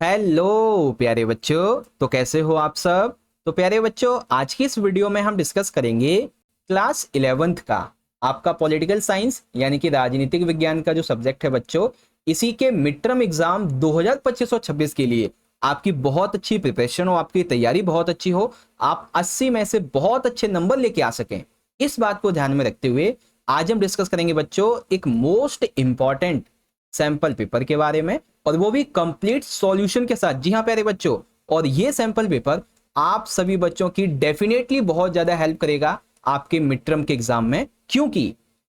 Hello प्यारे बच्चों, तो कैसे हो आप सब। तो प्यारे बच्चों, आज की इस वीडियो में हम डिस्कस करेंगे क्लास 11th का आपका पॉलिटिकल साइंस यानी कि राजनीतिक विज्ञान का जो सब्जेक्ट है बच्चों, इसी के मिड टर्म एग्जाम 2025-26 के लिए आपकी बहुत अच्छी प्रिपरेशन हो, आपकी तैयारी बहुत अच्छी हो, आप 80 में से बहुत अच्छे नंबर लेके आ सकें। इस बात को ध्यान में रखते हुए आज हम डिस्कस करेंगे बच्चों एक मोस्ट इंपॉर्टेंट सैंपल पेपर के बारे में, और वो भी कंप्लीट सॉल्यूशन के साथ। जी हाँ प्यारे बच्चों, और ये सैंपल पेपर आप सभी बच्चों की डेफिनेटली बहुत ज्यादा हेल्प करेगा आपके मिड टर्म के एग्जाम में, क्योंकि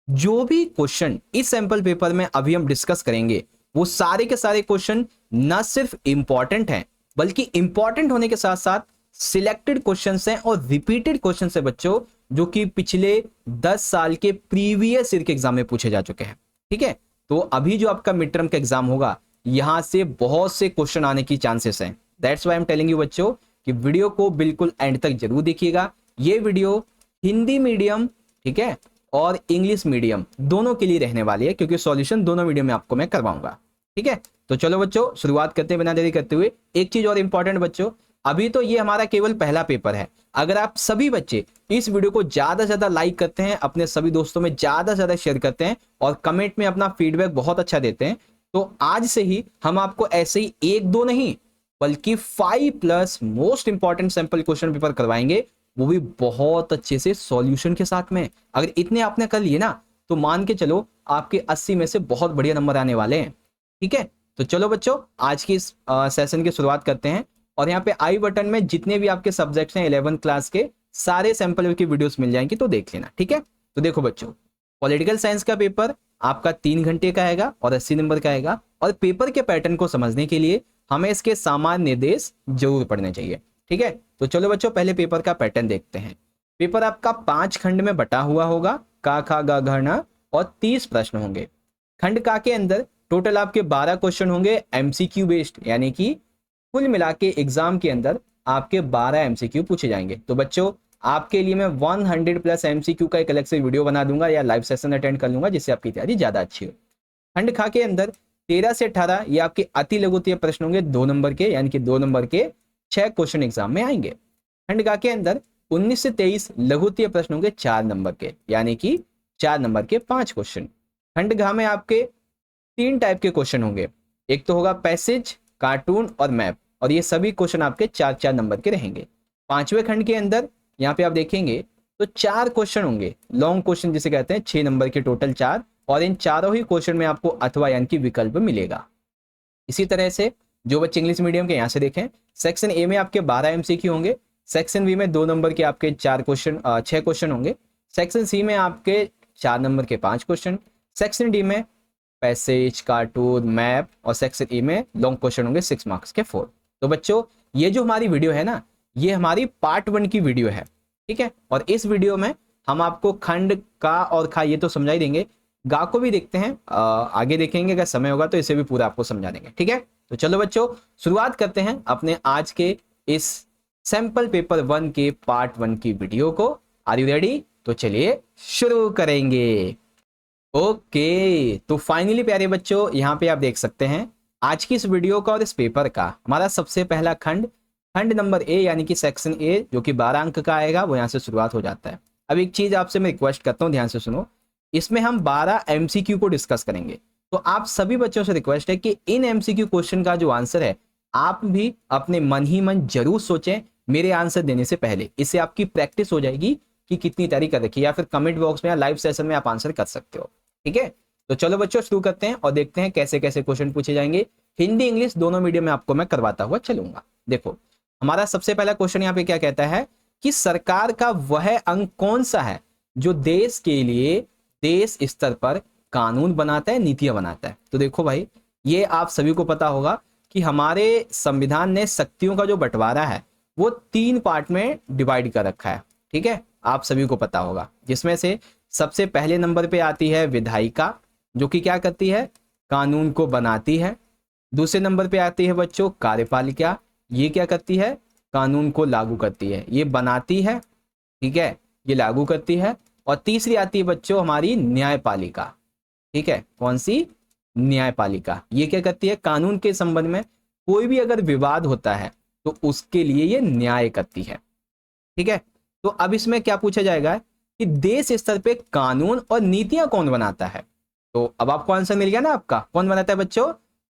जो भी क्वेश्चन इस सैंपल पेपर में अभी हम डिस्कस करेंगे वो सारे के सारे क्वेश्चन न सिर्फ इंपॉर्टेंट हैं, बल्कि इंपॉर्टेंट होने के साथ साथ सिलेक्टेड क्वेश्चंस हैं और रिपीटेड क्वेश्चंस हैं बच्चों, जो कि पिछले 10 साल के प्रीवियस ईयर के एग्जाम में पूछे जा चुके हैं। ठीक है, तो अभी जो आपका मिड टर्म का एग्जाम होगा, यहां से बहुत से क्वेश्चन आने की चांसेस हैं। That's why I am telling you बच्चों कि वीडियो को बिल्कुल एंड तक जरूर देखिएगा। ये वीडियो हिंदी मीडियम, ठीक है, और इंग्लिश मीडियम दोनों के लिए रहने वाली है, क्योंकि सॉल्यूशन दोनों मीडियम में आपको मैं करवाऊंगा। ठीक है, तो चलो बच्चों शुरुआत करते हैं बिना देरी करते हुए। एक चीज और इंपॉर्टेंट बच्चों, अभी तो ये हमारा केवल पहला पेपर है। अगर आप सभी बच्चे इस वीडियो को ज्यादा से ज्यादा लाइक करते हैं, अपने सभी दोस्तों में ज्यादा से ज्यादा शेयर करते हैं और कमेंट में अपना फीडबैक बहुत अच्छा देते हैं, तो आज से ही हम आपको ऐसे ही एक दो नहीं बल्कि 5+ most important sample question paper करवाएंगे, वो भी बहुत अच्छे से सॉल्यूशन के साथ में। अगर इतने आपने कर लिए ना, तो मान के चलो आपके 80 में से बहुत बढ़िया नंबर आने वाले हैं। ठीक है, तो चलो बच्चों आज की इस सेशन की शुरुआत करते हैं। और यहाँ पे आई बटन में जितने भी आपके सब्जेक्ट्स हैं 11th क्लास के सारे सैंपल की वीडियोस मिल जाएंगी, तो देख लेना। ठीक है, तो देखो बच्चों, पॉलिटिकल साइंस का पेपर आपका 3 घंटे का आएगा और 80 नंबर का आएगा। और पेपर के पैटर्न को समझने के लिए हमें इसके सामान्य निर्देश जरूर पढ़ने चाहिए। ठीक है, तो चलो बच्चों पहले पेपर का पैटर्न देखते हैं। पेपर आपका 5 खंड में बटा हुआ होगा, का खा गा घ न, और 30 प्रश्न होंगे। खंड का के अंदर टोटल आपके 12 क्वेश्चन होंगे एमसीक्यू बेस्ड, यानी कि कुल मिला के एग्जाम के अंदर आपके 12 एमसीक्यू पूछे जाएंगे। तो बच्चों आपके लिए मैं 100+ एमसीक्यू का एक अलग से वीडियो बना दूंगा या लाइव सेशन अटेंड कर लूंगा, जिससे आपकी तैयारी ज्यादा अच्छी हो। खंड खा के अंदर 13 से 18 ये आपके अति लघुत्तरीय प्रश्न होंगे 2 नंबर के, यानी कि 2 नंबर के 6 क्वेश्चन एग्जाम में आएंगे। खंड का के अंदर 19 से 23 लघुत्तरीय प्रश्न होंगे 4 नंबर के, यानी कि 4 नंबर के 5 क्वेश्चन। खंड घा में आपके 3 टाइप के क्वेश्चन होंगे, एक तो होगा पैसेज, कार्टून और मैप, और ये सभी क्वेश्चन आपके 4-4 नंबर के रहेंगे। 5वें खंड के अंदर यहाँ पे आप देखेंगे तो 4 क्वेश्चन होंगे, लॉन्ग क्वेश्चन जिसे कहते हैं, 6 नंबर के टोटल 4, और इन चारों ही क्वेश्चन में आपको अथवा यानी कि विकल्प मिलेगा। इसी तरह से जो बच्चे इंग्लिश मीडियम के यहाँ से देखें, सेक्शन ए में आपके 12 एमसीक्यू होंगे, सेक्शन बी में 2 नंबर के आपके 6 क्वेश्चन होंगे, सेक्शन सी में आपके 4 नंबर के 5 क्वेश्चन, सेक्शन डी में पैसेज, कार्टून, मैप, और सेक्शन ई में लॉन्ग क्वेश्चन होंगे 6 मार्क्स के 4। तो बच्चों ये जो हमारी वीडियो है ना, ये हमारी पार्ट 1 की वीडियो है। ठीक है, और इस वीडियो में हम आपको खंड का और खा ये तो समझा ही देंगे, गा को भी देखते हैं, आगे देखेंगे, अगर समय होगा तो इसे भी पूरा आपको समझा देंगे। ठीक है, तो चलो बच्चों शुरुआत करते हैं अपने आज के इस सैंपल पेपर 1 के पार्ट 1 की वीडियो को। Are you ready? तो चलिए शुरू करेंगे। ओके, तो फाइनली प्यारे बच्चों यहाँ पे आप देख सकते हैं आज की इस वीडियो का और इस पेपर का हमारा सबसे पहला खंड, खंड नंबर ए यानी कि सेक्शन ए, जो कि 12 अंक का आएगा, वो यहाँ से शुरुआत हो जाता है। अब एक चीज आपसे मैं रिक्वेस्ट करता हूँ, ध्यान से सुनो, इसमें हम 12 एमसीक्यू को डिस्कस करेंगे। तो आप सभी बच्चों से रिक्वेस्ट है कि इन एमसीक्यू क्वेश्चन का जो आंसर है आप भी अपने मन ही मन जरूर सोचें मेरे आंसर देने से पहले। इससे आपकी प्रैक्टिस हो जाएगी कि कितनी तैयारी कर रखी है, या फिर कमेंट बॉक्स में या लाइव सेशन में आप आंसर कर सकते हो। ठीक है, तो चलो बच्चों शुरू करते हैं और देखते हैं कैसे कैसे क्वेश्चन पूछे जाएंगे। हिंदी इंग्लिश दोनों मीडियम में आपको मैं करवाता हुआ चलूंगा। देखो हमारा सबसे पहला क्वेश्चन यहाँ पे क्या कहता है कि सरकार का वह अंग कौन सा है जो देश के लिए देश स्तर पर कानून बनाता है, नीतियां बनाता है। तो देखो भाई, ये आप सभी को पता होगा कि हमारे संविधान ने शक्तियों का जो बंटवारा है वो 3 पार्ट में डिवाइड कर रखा है। ठीक है, आप सभी को पता होगा, जिसमें से सबसे पहले नंबर पे आती है विधायिका, जो कि क्या करती है, कानून को बनाती है। दूसरे नंबर पे आती है बच्चों कार्यपालिका, ये क्या करती है, कानून को लागू करती है, ये बनाती है, ठीक है, ये लागू करती है। और तीसरी आती है बच्चों हमारी न्यायपालिका। ठीक है, कौन सी, न्यायपालिका, ये क्या करती है, कानून के संबंध में कोई भी अगर विवाद होता है तो उसके लिए ये न्याय करती है। ठीक है, तो अब इसमें क्या पूछा जाएगा कि देश स्तर पे कानून और नीतियां कौन बनाता है। तो अब आपको आंसर मिल गया ना आपका, कौन बनाता है बच्चों,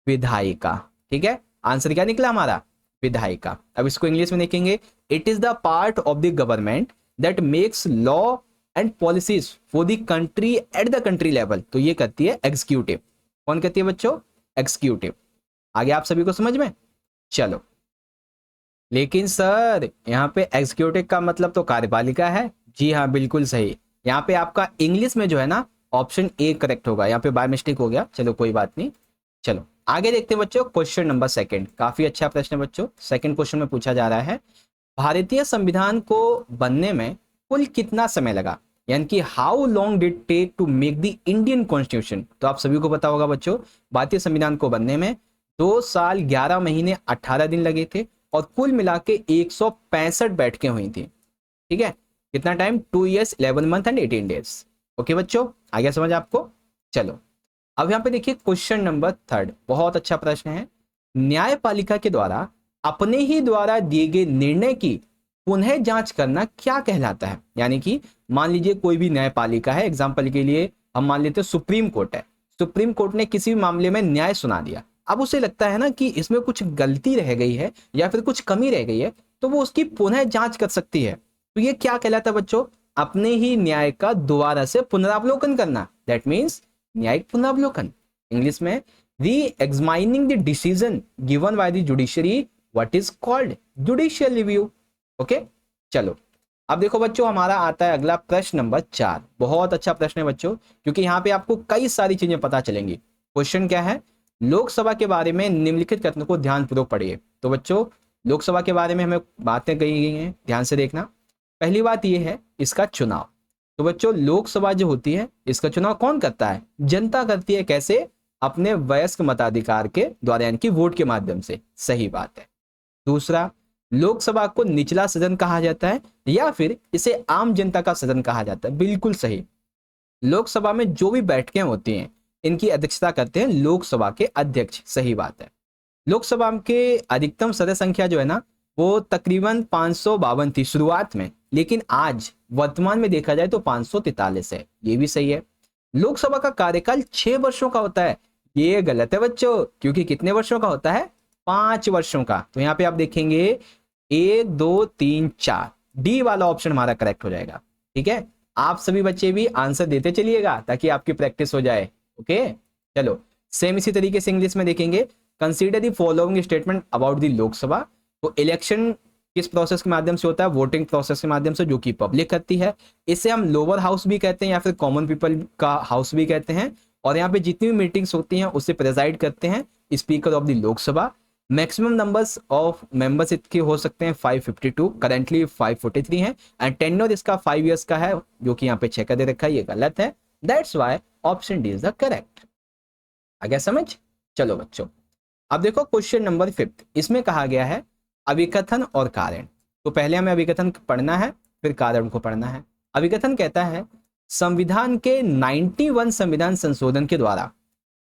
विधायिका। ठीक है, आंसर क्या निकला हमारा, विधायिका। अब इसको इंग्लिश में देखेंगे, it is the part of the government that makes law and policies for the country at the country level. तो ये करती है एग्जीक्यूटिव। कौन करती है बच्चों, एग्जीक्यूटिव। आगे आप सभी को समझ में, चलो। लेकिन सर यहाँ पे एग्जीक्यूटिव का मतलब तो कार्यपालिका है। जी हाँ, बिल्कुल सही। यहाँ पे आपका इंग्लिश में जो है ना ऑप्शन ए करेक्ट होगा, यहाँ पे बाय मिस्टेक हो गया, चलो कोई बात नहीं। चलो आगे देखते हैं बच्चों, क्वेश्चन नंबर सेकंड। काफी अच्छा प्रश्न है बच्चों। सेकंड क्वेश्चन में पूछा जा रहा है, भारतीय संविधान को बनने में कुल कितना समय लगा, यानी कि how long did take to make the Indian constitution. तो आप सभी को पता होगा बच्चों, भारतीय संविधान को बनने में 2 साल 11 महीने 18 दिन लगे थे और कुल मिला के 165 बैठकें हुई थी। ठीक है, कितना time, 2 years 11 month and 18 days। Okay बच्चों, आ गया समझ आपको। चलो अब यहाँ पे देखिए क्वेश्चन नंबर थर्ड, बहुत अच्छा प्रश्न है। न्यायपालिका के द्वारा अपने ही द्वारा दिए गए निर्णय की पुनः जांच करना क्या कहलाता है। यानी कि मान लीजिए कोई भी न्यायपालिका है, एग्जांपल के लिए हम मान लेते हैं सुप्रीम कोर्ट है। सुप्रीम कोर्ट ने किसी भी मामले में न्याय सुना दिया, अब उसे लगता है ना कि इसमें कुछ गलती रह गई है या फिर कुछ कमी रह गई है, तो वो उसकी पुनः जांच कर सकती है। तो ये क्या कहलाता है बच्चों, अपने ही न्याय का दोबारा से पुनरावलोकन करना। दैट मीन्स न्यायिक पुनरावलोकन। इंग्लिश में reexamining the decision given by the judiciary, what is called judicial review. Okay, चलो अब देखो बच्चों, हमारा आता है अगला प्रश्न नंबर 4। बहुत अच्छा प्रश्न है बच्चों, क्योंकि यहाँ पे आपको कई सारी चीजें पता चलेंगी। क्वेश्चन क्या है, लोकसभा के बारे में निम्नलिखित कथनों को ध्यानपूर्वक पढ़िए। तो बच्चों लोकसभा के बारे में हमें बातें कही गई हैं, ध्यान से देखना। पहली बात यह है इसका चुनाव। तो बच्चों लोकसभा जो होती है इसका चुनाव कौन करता है, जनता करती है। कैसे, अपने वयस्क मताधिकार के द्वारा, यानी कि वोट के माध्यम से। सही बात है। दूसरा, लोकसभा को निचला सदन कहा जाता है या फिर इसे आम जनता का सदन कहा जाता है। बिल्कुल सही। लोकसभा में जो भी बैठकें होती हैं इनकी अध्यक्षता करते हैं लोकसभा के अध्यक्ष। सही बात है। लोकसभा के अधिकतम सदस्य संख्या जो है ना वो तकरीबन 552 थी शुरुआत में, लेकिन आज वर्तमान में देखा जाए तो 543 है। ये भी सही है। लोकसभा का कार्यकाल 6 वर्षों का होता है। ये गलत है बच्चों, क्योंकि कितने वर्षों का होता है, 5 वर्षों का। तो यहाँ पे आप देखेंगे 1 2 3 4, डी वाला ऑप्शन हमारा करेक्ट हो जाएगा। ठीक है, आप सभी बच्चे भी आंसर देते चलिएगा ताकि आपकी प्रैक्टिस हो जाए। ओके, चलो सेम इसी तरीके से इंग्लिश में देखेंगे, consider the following statement about the Lok Sabha. तो इलेक्शन किस प्रोसेस के माध्यम से होता है, वोटिंग प्रोसेस के माध्यम से, जो कि पब्लिक करती है। इसे हम लोअर हाउस भी कहते हैं या फिर कॉमन पीपल का हाउस भी कहते हैं। और यहाँ पे जितनी भी मीटिंग्स होती हैं उससे प्रेजाइड करते हैं speaker of the Lok Sabha. Maximum numbers of members इसके हो सकते हैं 552, करेंटली 543 है। एंड टेन्योर इसका 5 years का है, जो कि यहाँ पे 6 का दे रखा है, ये गलत है। That's why option D is the correct. आ गया समझ। चलो बच्चों अब देखो क्वेश्चन नंबर 5, इसमें कहा गया है अभिकथन और कारण। तो पहले हमें अभिकथन पढ़ना है फिर कारण को पढ़ना है। अभिकथन कहता है संविधान के 91 संविधान संशोधन के द्वारा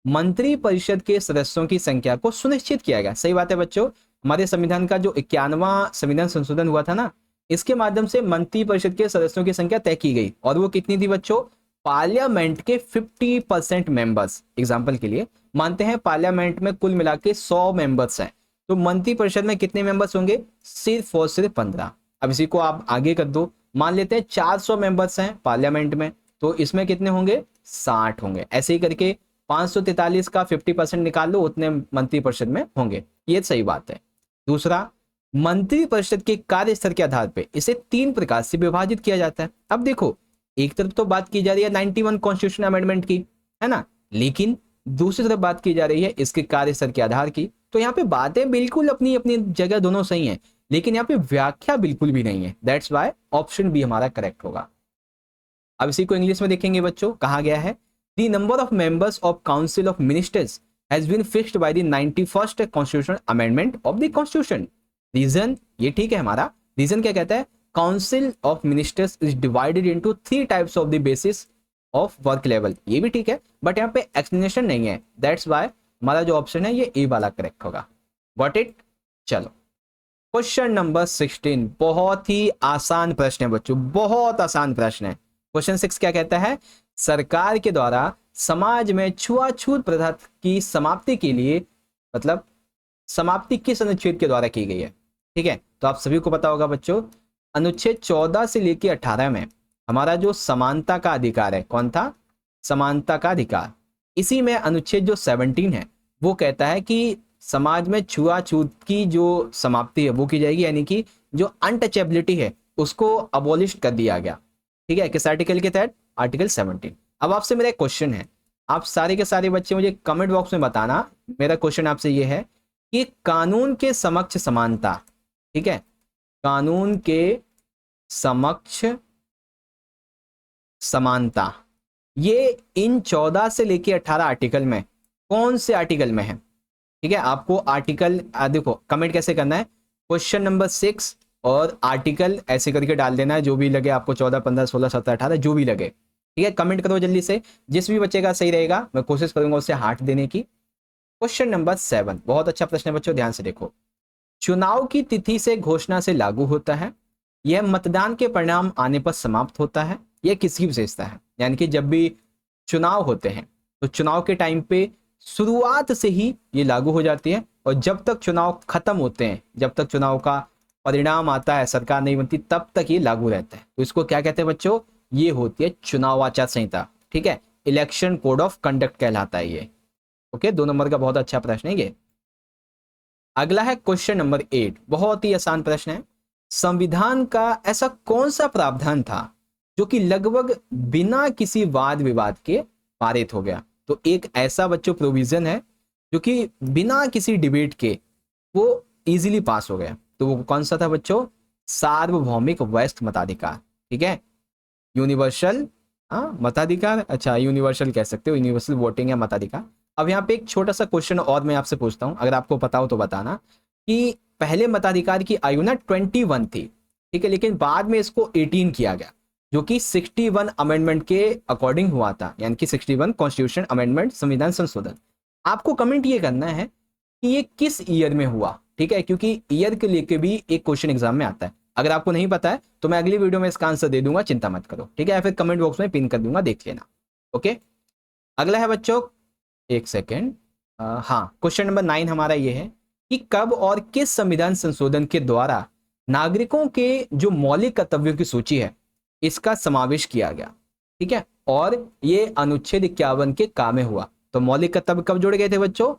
मंत्री परिषद के सदस्यों की संख्या को सुनिश्चित किया गया। सही बात है बच्चों, हमारे संविधान का जो 91वां संविधान संशोधन हुआ था ना, इसके माध्यम से मंत्री परिषद के सदस्यों की संख्या तय की गई। और वो कितनी थी बच्चों, पार्लियामेंट के 50% मेंबर्स। एग्जाम्पल के लिए मानते हैं पार्लियामेंट में कुल मिला के 100 मेंबर्स हैं, तो मंत्री परिषद में कितने मेंबर्स होंगे, सिर्फ और सिर्फ 15। अब इसी को आप आगे कर दो, मान लेते हैं 400 मेंबर्स हैं पार्लियामेंट में, तो इसमें कितने होंगे, 60 होंगे। ऐसे ही करके 543 का 50% निकाल लो, उतने मंत्री परिषद में होंगे। ये सही बात है। दूसरा, मंत्री परिषद के कार्य स्तर के आधार पर इसे 3 प्रकार से विभाजित किया जाता है। अब देखो एक तरफ तो बात की जा रही है 91 कॉन्स्टिट्यूशन अमेंडमेंट की, है ना, लेकिन दूसरी तरफ बात की जा रही है इसके कार्य स्तर के आधार की। तो यहाँ पे बातें बिल्कुल अपनी अपनी जगह दोनों सही हैं, लेकिन यहाँ पे व्याख्या बिल्कुल भी नहीं है। दैट्स वाई ऑप्शन बी हमारा करेक्ट होगा। अब इसी को इंग्लिश में देखेंगे बच्चों, कहा गया है the number of members of council of ministers has been fixed by the 91st constitution amendment of the constitution. Reason ये ठीक है हमारा, रीजन क्या कहता है, council of ministers is divided into 3 types of the basis of work level. ये भी ठीक है, बट यहाँ पे एक्सप्लेनेशन नहीं है। दैट्स वाई हमारा जो ऑप्शन है ये ए वाला करेक्ट होगा। Got it. चलो क्वेश्चन नंबर 16 बहुत ही आसान प्रश्न है बच्चों, बहुत आसान प्रश्न है। क्वेश्चन 6 क्या कहता है, सरकार के द्वारा समाज में छुआछूत प्रथा की समाप्ति के लिए, मतलब समाप्ति किस अनुच्छेद के द्वारा की गई है। ठीक है, तो आप सभी को पता होगा बच्चों, अनुच्छेद 14 से लेकर 18 में हमारा जो समानता का अधिकार है, कौन था, समानता का अधिकार। इसी में अनुच्छेद जो 17 है वो कहता है कि समाज में छुआछूत की जो समाप्ति है वो की जाएगी, यानी कि जो अनटचेबिलिटी है उसको अबॉलिश कर दिया गया। ठीक है, किस आर्टिकल के तहत, आर्टिकल 17। अब आपसे मेरा एक क्वेश्चन है, आप सारे के सारे बच्चे मुझे कमेंट बॉक्स में बताना। मेरा क्वेश्चन आपसे ये है कि कानून के समक्ष समानता, ठीक है, कानून के समक्ष समानता, ये इन 14 से लेके 18 आर्टिकल में कौन से आर्टिकल में है। ठीक है, आपको आर्टिकल देखो कमेंट कैसे करना है, क्वेश्चन नंबर 6 और आर्टिकल ऐसे करके डाल देना है, जो भी लगे आपको, 14, 15, 16, 17, 18 जो भी लगे। ठीक है, कमेंट करो जल्दी से, जिस भी बच्चे का सही रहेगा मैं कोशिश करूंगा उससे हार्ट देने की। क्वेश्चन नंबर 7 बहुत अच्छा प्रश्न है बच्चों, ध्यान से देखो। चुनाव की तिथि से घोषणा से लागू होता है, यह मतदान के परिणाम आने पर समाप्त होता है, यह किसकी विशेषता है। यानी कि जब भी चुनाव होते हैं तो चुनाव के टाइम पे शुरुआत से ही ये लागू हो जाती है, और जब तक चुनाव खत्म होते हैं, जब तक चुनाव का परिणाम आता है, सरकार नहीं बनती, तब तक ये लागू रहता है। तो इसको क्या कहते हैं बच्चों, ये होती है चुनाव आचार संहिता। ठीक है, इलेक्शन कोड ऑफ कंडक्ट कहलाता है ये। ओके, 2 नंबर का बहुत अच्छा प्रश्न है ये। अगला है क्वेश्चन नंबर 8, बहुत ही आसान प्रश्न है। संविधान का ऐसा कौन सा प्रावधान था जो कि लगभग बिना किसी वाद विवाद के पारित हो गया। तो एक ऐसा बच्चों प्रोविजन है जो कि बिना किसी डिबेट के वो इजीली पास हो गया। तो वो कौन सा था बच्चों, सार्वभौमिक वयस्क मताधिकार। ठीक है, यूनिवर्सल मताधिकार, अच्छा यूनिवर्सल कह सकते हो, यूनिवर्सल वोटिंग या मताधिकार। अब यहाँ पे एक छोटा सा क्वेश्चन और मैं आपसे पूछता हूं, अगर आपको पता हो तो बताना, कि पहले मताधिकार की आयु ना 21 थी। ठीक है, लेकिन बाद में इसको 18 किया गया, जो कि 61 अमेंडमेंट के अकॉर्डिंग हुआ था, यानी कि 61 कॉन्स्टिट्यूशन अमेंडमेंट, संविधान संशोधन। आपको कमेंट ये करना है कि ये किस ईयर में हुआ। ठीक है, क्योंकि ईयर के लेके भी एक क्वेश्चन एग्जाम में आता है। अगर आपको नहीं पता है तो मैं अगली वीडियो में इसका आंसर दे दूंगा, चिंता मत करो। ठीक है, या फिर कमेंट बॉक्स में पिन कर दूंगा, देख लेना। ओके, अगला है बच्चों, एक सेकेंड, हाँ, क्वेश्चन नंबर 9 हमारा ये है कि कब और किस संविधान संशोधन के द्वारा नागरिकों के जो मौलिक कर्तव्यों की सूची है इसका समावेश किया गया। ठीक है, और ये अनुच्छेद 51 के काम में हुआ। तो मौलिक कर्तव्य कब जोड़े गए थे बच्चों,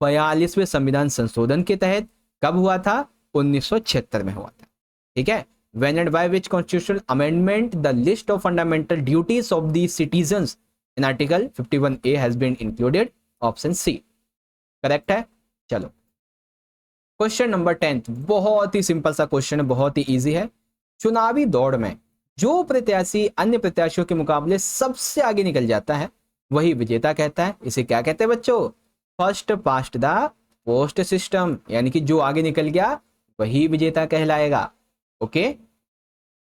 42वें संविधान संशोधन के तहत। कब हुआ था, 1976 में हुआ था। ठीक है, when and by which constitutional amendment the list of fundamental duties of the citizens in article 51A has been included, option C correct है। चलो क्वेश्चन नंबर 10 बहुत ही सिंपल सा क्वेश्चन है, बहुत ही इजी है। चुनावी दौड़ में जो प्रत्याशी अन्य प्रत्याशियों के मुकाबले सबसे आगे निकल जाता है वही विजेता कहता है। इसे क्या कहते हैं बच्चों, first past the post system, यानी कि जो आगे निकल गया वही विजेता कहलाएगा। ओके,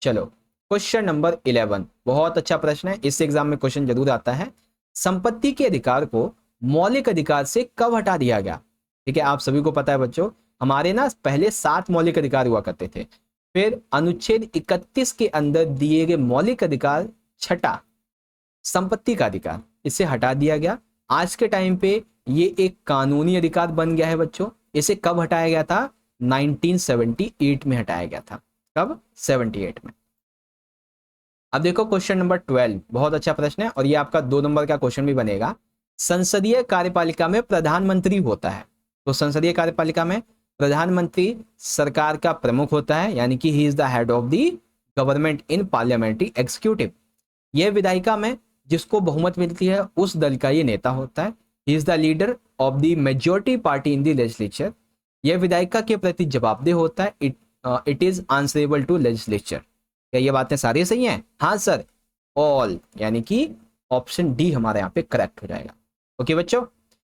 चलो क्वेश्चन नंबर 11 बहुत अच्छा प्रश्न है, इस एग्जाम में क्वेश्चन जरूर आता है। संपत्ति के अधिकार को मौलिक अधिकार से कब हटा दिया गया। ठीक है, आप सभी को पता है बच्चों, हमारे ना पहले 7 मौलिक अधिकार हुआ करते थे, फिर अनुच्छेद 31 के अंदर दिए गए मौलिक अधिकार छठा संपत्ति का अधिकार, इसे हटा दिया गया। आज के टाइम पे ये एक कानूनी अधिकार बन गया है बच्चों। इसे कब हटाया गया था, 1978 में हटाया गया था। कब, 78 में। अब देखो क्वेश्चन नंबर 12 बहुत अच्छा प्रश्न है, और ये आपका 2 नंबर का क्वेश्चन भी बनेगा। संसदीय कार्यपालिका में प्रधानमंत्री होता है। तो संसदीय कार्यपालिका में प्रधानमंत्री सरकार का प्रमुख होता है, यानी कि ही is the head of the government in parliamentary executive. यह विधायिका में जिसको बहुमत मिलती है उस दल का ये नेता होता है। He is the leader of the majority party in the legislature. यह विधायिका के प्रति जवाबदेह होता है। It is answerable to legislature. क्या ये बातें सारी सही हैं? हाँ सर, ऑल, यानी कि ऑप्शन डी हमारे यहाँ पे करेक्ट हो जाएगा। ओके बच्चों,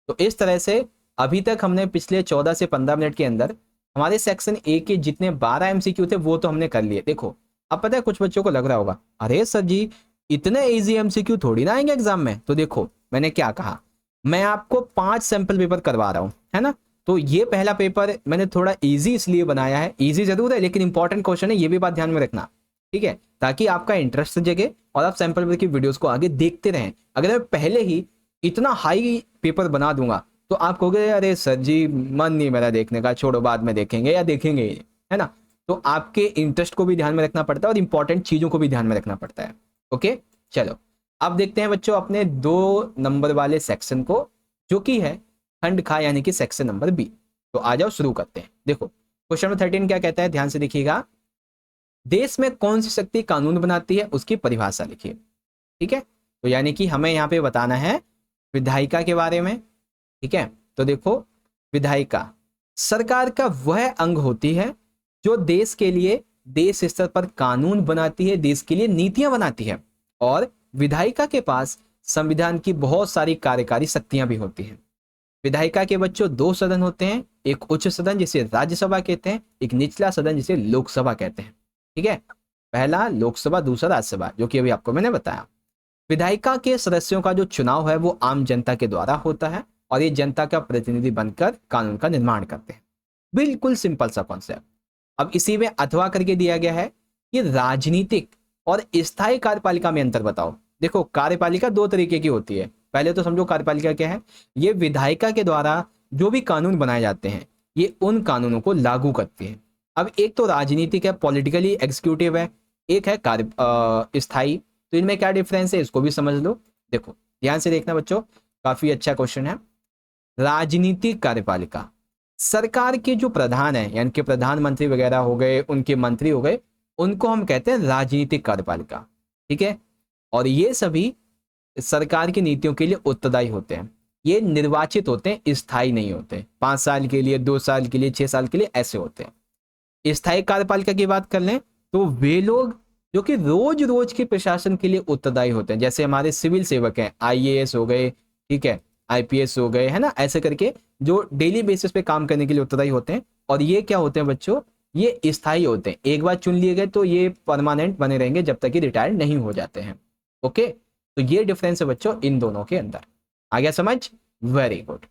तो इस तरह से अभी तक हमने पिछले 14 से 15 मिनट के अंदर हमारे सेक्शन ए के जितने 12 एमसीक्यू थे वो तो हमने कर लिए। देखो अब पता है कुछ बच्चों को लग रहा होगा अरे सर जी इतने इजी एमसीक्यू थोड़ी ना आएंगे एग्जाम में। तो देखो मैंने क्या कहा, मैं आपको 5 सैंपल पेपर करवा रहा हूं, है ना। तो ये पहला पेपर मैंने थोड़ा इजी इसलिए बनाया है, इजी जरूर है लेकिन इंपॉर्टेंट क्वेश्चन है, ये भी बात ध्यान में रखना, ठीक है, ताकि आपका इंटरेस्ट जगे और आप सैंपल पेपर की वीडियोस को आगे देखते रहें। अगर मैं पहले ही इतना हाई पेपर बना दूंगा तो आप कहोगे अरे सर जी मन नहीं मेरा देखने का, छोड़ो बाद में देखेंगे या देखेंगे ही, है ना। तो आपके इंटरेस्ट को भी ध्यान में रखना पड़ता है और इंपॉर्टेंट चीजों को भी ध्यान में रखना पड़ता है। ओके, चलो अब देखते हैं बच्चों अपने 2 नंबर वाले सेक्शन को, जो कि है खंड खा यानी कि सेक्शन नंबर बी। तो आ जाओ शुरू करते हैं। देखो क्वेश्चन नंबर 13 क्या कहता है, ध्यान से देखिएगा। देश में कौन सी शक्ति कानून बनाती है उसकी परिभाषा लिखिए। ठीक है, तो यानी कि हमें यहाँ पे बताना है विधायिका के बारे में। ठीक है, तो देखो विधायिका सरकार का वह अंग होती है जो देश के लिए देश स्तर पर कानून बनाती है, देश के लिए नीतियां बनाती है। और विधायिका के पास संविधान की बहुत सारी कार्यकारी शक्तियां भी होती हैं। विधायिका के बच्चों 2 सदन होते हैं, एक उच्च सदन जिसे राज्यसभा कहते हैं, एक निचला सदन जिसे लोकसभा कहते हैं। ठीक है, पहला लोकसभा, दूसरा राज्यसभा, जो कि अभी आपको मैंने बताया। विधायिका के सदस्यों का जो चुनाव है वो आम जनता के द्वारा होता है और ये जनता का प्रतिनिधि बनकर कानून का निर्माण करते हैं। बिल्कुल सिंपल सा कॉन्सेप्ट। अब इसी में अथवा करके दिया गया है कि राजनीतिक और स्थायी कार्यपालिका में अंतर बताओ। देखो कार्यपालिका 2 तरीके की होती है, पहले तो समझो कार्यपालिका क्या है। ये विधायिका के द्वारा जो भी कानून बनाए जाते हैं ये उन कानूनों को लागू करती है। अब एक तो राजनीतिक है, पॉलिटिकली एग्जीक्यूटिव है, एक है कार्य स्थायी। तो इनमें क्या डिफरेंस है इसको भी समझ लो। देखो ध्यान से देखना बच्चों, काफी अच्छा क्वेश्चन है। राजनीतिक कार्यपालिका सरकार के जो प्रधान है यानी कि प्रधानमंत्री वगैरह हो गए, उनके मंत्री हो गए, उनको हम कहते हैं राजनीतिक कार्यपालिका। ठीक है, और ये सभी सरकार की नीतियों के लिए उत्तरदायी होते हैं। ये निर्वाचित होते हैं, स्थायी नहीं होते। 5 साल के लिए, 2 साल के लिए, 6 साल के लिए ऐसे होते हैं। स्थायी कार्यपालिका की बात कर लें तो वे लोग जो कि रोज रोज के प्रशासन के लिए उत्तरदायी होते हैं, जैसे हमारे सिविल सेवक हैं, आईएएस हो गए, ठीक है, आईपीएस हो गए, है ना, ऐसे करके जो डेली बेसिस पे काम करने के लिए उत्तरदायी होते हैं। और ये क्या होते हैं बच्चों, ये स्थायी होते हैं। एक बार चुन लिए गए तो ये परमानेंट बने रहेंगे जब तक कि रिटायर नहीं हो जाते हैं। ओके, तो ये डिफरेंस है बच्चों इन दोनों के अंदर। आ गया समझ? Very good.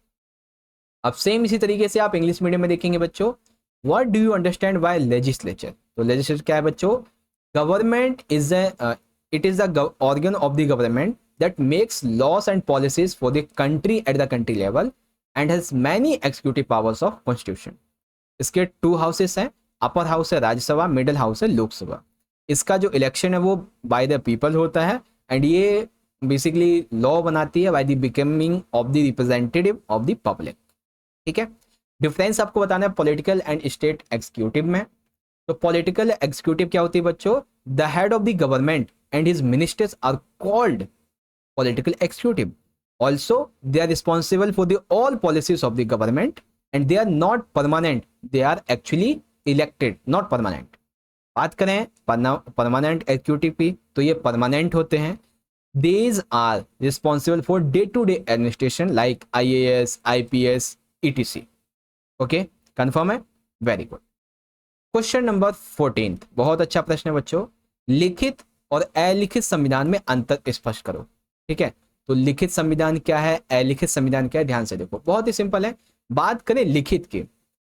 अब सेम इसी तरीके से आप इंग्लिश मीडियम में देखेंगे बच्चों। What do you understand by legislature? तो लेजिस्लेचर क्या है बच्चों? Government is it is the organ of the government that makes laws and policies for the country at the country level and has many executive powers of constitution. इसके 2 houses हैं, upper house है Rajya Sabha, middle house है लोकसभा। इसका जो election है वो by the people होता है एंड ये बेसिकली लॉ बनाती है by the becoming of the representative of the public. ठीक है, डिफरेंस आपको बताना है पॉलिटिकल एंड स्टेट एग्जीक्यूटिव में। तो पॉलिटिकल एग्जीक्यूटिव क्या होती है बच्चों? The head of the government and his ministers are called political executive. Also, they are responsible for the all policies of the government and they are not permanent. They are actually elected, not permanent. बात करें permanent executive की तो ये permanent होते हैं। These are responsible for day-to-day administration like IAS, IPS, etc. Okay, confirm है? Very good. Question number 14 बहुत अच्छा प्रश्न है बच्चों। लिखित और अलिखित संविधान में अंतर स्पष्ट करो। ठीक है, तो लिखित संविधान क्या है, अलिखित संविधान क्या है, ध्यान से देखो। बहुत ही सिंपल है। बात करें लिखित की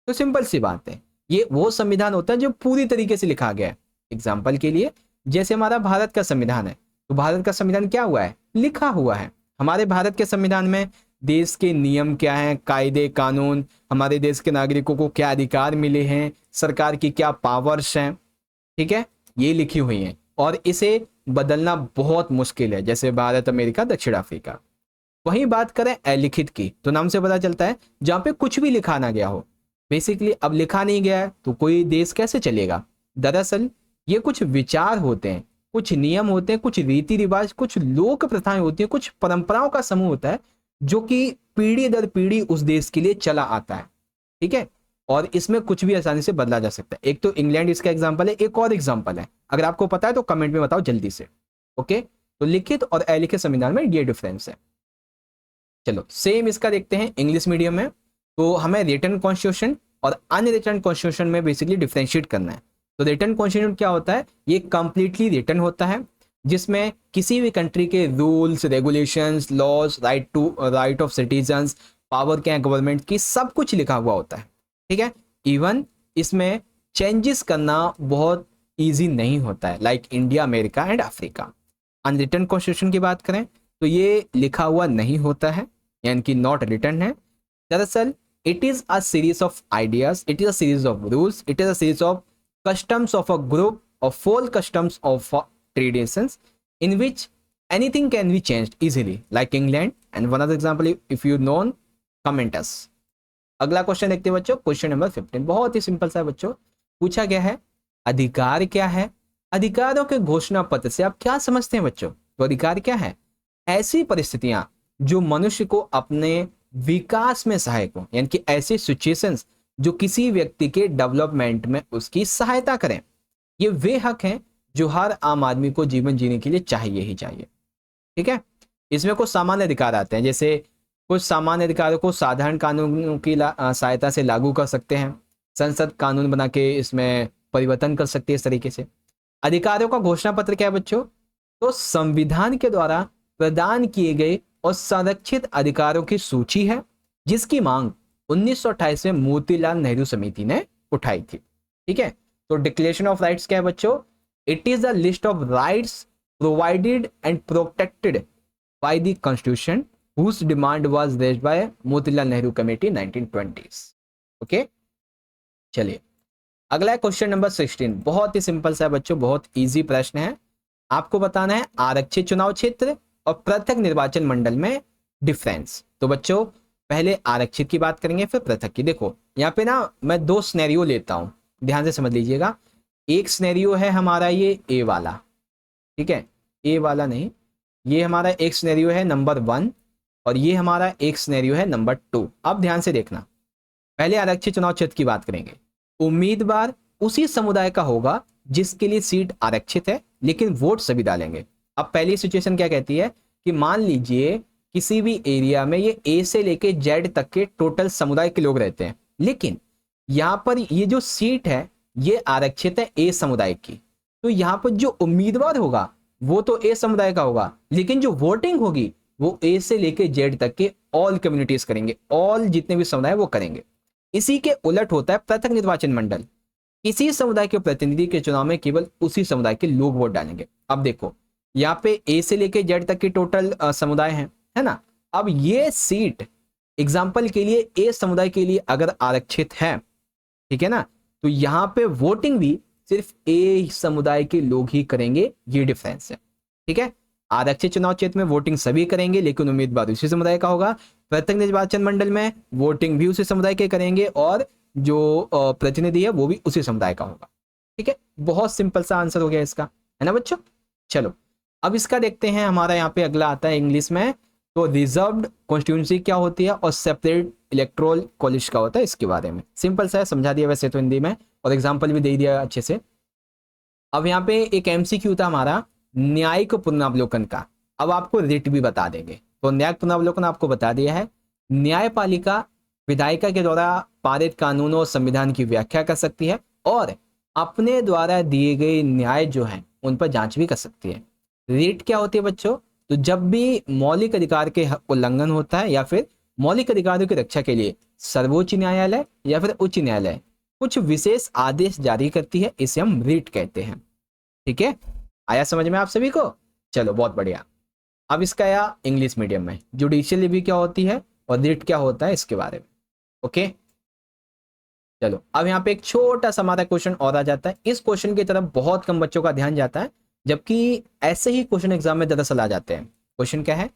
तो सिंपल सी बात है, ये वो संविधान होता है जो पूरी तरीके से लिखा गया है। एग्जाम्पल के लिए जैसे हमारा भारत का संविधान है, तो भारत का संविधान क्या हुआ है, लिखा हुआ है। हमारे भारत के संविधान में देश के नियम क्या हैं, कायदे कानून, हमारे देश के नागरिकों को क्या अधिकार मिले हैं, सरकार की क्या पावर्स हैं, ठीक है, ये लिखी हुई है। और इसे बदलना बहुत मुश्किल है, जैसे भारत, अमेरिका, दक्षिण अफ्रीका। वहीं बात करें अलिखित की तो नाम से पता चलता है जहां पे कुछ भी लिखा ना गया हो। बेसिकली अब लिखा नहीं गया है तो कोई देश कैसे चलेगा। दरअसल ये कुछ विचार होते हैं, कुछ नियम होते हैं, कुछ रीति रिवाज, कुछ लोक प्रथाएं होती हैं, कुछ परंपराओं का समूह होता है जो कि पीढ़ी दर पीढ़ी उस देश के लिए चला आता है। ठीक है, और इसमें कुछ भी आसानी से बदला जा सकता है। एक तो इंग्लैंड इसका एग्जांपल है, एक और एग्जांपल है, अगर आपको पता है तो कमेंट में बताओ जल्दी से। ओके, तो लिखित और अलिखित संविधान में ये डिफरेंस है। चलो सेम इसका देखते हैं इंग्लिश मीडियम में। तो हमें रिटन कॉन्स्टिट्यूशन और अनरिटन कॉन्स्टिट्यूशन में बेसिकली डिफरेंशिएट करना है। तो रिटन कॉन्स्टिट्यूशन क्या होता है, ये कंप्लीटली रिटन होता है जिसमें किसी भी कंट्री के rules, regulations, laws, right of citizens power क्या है गवर्नमेंट की, सब कुछ लिखा हुआ होता है, ठीक है। इवन इसमें चेंजेस करना बहुत इजी नहीं होता है, like India, America and Africa. Unwritten constitution की बात करें तो ये लिखा हुआ नहीं होता है, यानी कि नॉट रिटन है। दरअसल it is a series of ideas, it is a series of rules, it is a series of customs of a group of full customs of traditions in which anything can be changed easily, like England. And one other example, if you known, comment us. अगला question देखते हैं बच्चों, question number 15, बहुत ही simple सा है बच्चों। पूछा गया है अधिकार क्या है। अधिकारों के घोषणा पत्र से आप क्या समझते हैं बच्चों? तो अधिकार क्या है? ऐसी परिस्थितियां जो मनुष्य को अपने विकास में सहायक हो, यानी कि ऐसी सिचुएशंस जो किसी व्यक्ति के डेवलपमेंट में उसकी सहायता करें। ये वे हक हैं जो हर आम आदमी को जीवन जीने के लिए चाहिए ही चाहिए, ठीक है। इसमें कुछ सामान्य अधिकार आते हैं, जैसे कुछ सामान्य अधिकारों को साधारण कानूनों की सहायता से लागू कर सकते हैं। संसद कानून बना के इसमें परिवर्तन कर सकती है इस तरीके से। अधिकारों का घोषणा पत्र क्या है बच्चों? तो संविधान के द्वारा प्रदान किए गए और संरक्षित अधिकारों की सूची है, जिसकी मांग 1928 में मोतीलाल नेहरू समिति ने उठाई थी, ठीक है। तो डिक्लेरेशन ऑफ राइट्स क्या है बच्चों? It is the list of rights provided and protected by the constitution whose demand was raised by Motilal Nehru committee 1920s। Okay, चलिए अगला है क्वेश्चन नंबर 16, बहुत ही सिंपल सा है बच्चों, बहुत इजी प्रश्न है। आपको बताना है आरक्षित चुनाव क्षेत्र और पृथक निर्वाचन मंडल में डिफरेंस। तो बच्चों पहले आरक्षित की बात करेंगे फिर पृथक की। देखो यहाँ पे ना मैं दो सिनेरियो लेता हूं, ध्यान से समझ लीजिएगा। एक सिनेरियो है हमारा ये ए वाला, ठीक है, ए वाला नहीं, ये हमारा एक सिनेरियो है नंबर 1 और ये हमारा एक सिनेरियो है नंबर 2। अब ध्यान से देखना, पहले आरक्षित चुनाव क्षेत्र की बात करेंगे। उम्मीदवार उसी समुदाय का होगा जिसके लिए सीट आरक्षित है, लेकिन वोट सभी डालेंगे। अब पहली सिचुएशन क्या कहती है कि मान लीजिए किसी भी एरिया में ये ए से लेके जेड तक के टोटल समुदाय के लोग रहते हैं, लेकिन यहाँ पर ये जो सीट है ये आरक्षित है ए समुदाय की। तो यहाँ पर जो उम्मीदवार होगा वो तो ए समुदाय का होगा, लेकिन जो वोटिंग होगी वो ए से लेके जेड तक के ऑल कम्युनिटीज करेंगे, ऑल जितने भी समुदाय वो करेंगे। इसी के उलट होता है पृथक निर्वाचन मंडल। इसी समुदाय के प्रतिनिधि के चुनाव में केवल उसी समुदाय के लोग वोट डालेंगे। अब देखो यहाँ पे ए से लेके जेड तक के टोटल समुदाय हैं, है ना। अब ये सीट एग्जाम्पल के लिए ए समुदाय के लिए अगर आरक्षित है, ठीक है ना, तो यहाँ पे वोटिंग भी सिर्फ ए समुदाय के लोग ही करेंगे, ये डिफरेंस है, ठीक है। आरक्षित चुनाव क्षेत्र में वोटिंग सभी करेंगे, लेकिन उम्मीदवार उसी समुदाय का होगा। पृथक निर्वाचन मंडल में वोटिंग भी उसी समुदाय के करेंगे और जो प्रतिनिधि है वो भी उसी समुदाय का होगा, ठीक है। बहुत सिंपल सा आंसर हो गया इसका, है ना बच्चों। चलो अब इसका देखते हैं, हमारा यहाँ पे अगला आता है इंग्लिश में। तो रिजर्व्ड कॉन्स्टिट्यूंसी क्या होती है और सेपरेट इलेक्टोरल कॉलेज क्या होता है, इसके बारे में सिंपल सा है, समझा दिया वैसे तो हिंदी में, और एग्जाम्पल भी दे दिया अच्छे से। अब यहाँ पे एक एमसीक्यू था हमारा न्यायिक पुनरावलोकन का, अब आपको रिट भी बता देंगे। तो न्यायिक पुनरावलोकन आपको बता दिया है, न्यायपालिका विधायिका के द्वारा पारित कानूनों और संविधान की व्याख्या कर सकती है और अपने द्वारा दिए गए न्याय जो है उन पर जांच भी कर सकती है। रिट क्या होती है बच्चों? तो जब भी मौलिक अधिकार के उल्लंघन होता है या फिर मौलिक अधिकारों की रक्षा के लिए सर्वोच्च न्यायालय या फिर उच्च न्यायालय कुछ विशेष आदेश जारी करती है, इसे हम रिट कहते हैं, ठीक है। आया समझ में आप सभी को? चलो बहुत बढ़िया। अब इसका या इंग्लिश मीडियम में जुडिशियल रिव्यू क्या होती है और रिट क्या होता है इसके बारे में, ओके। चलो अब यहाँ पे एक छोटा सा हमारा क्वेश्चन और आ जाता है। इस क्वेश्चन की तरफ बहुत कम बच्चों का ध्यान जाता है, जबकि ऐसे ही क्वेश्चन एग्जाम में दरअसल आ जाते हैं। क्वेश्चन क्या है?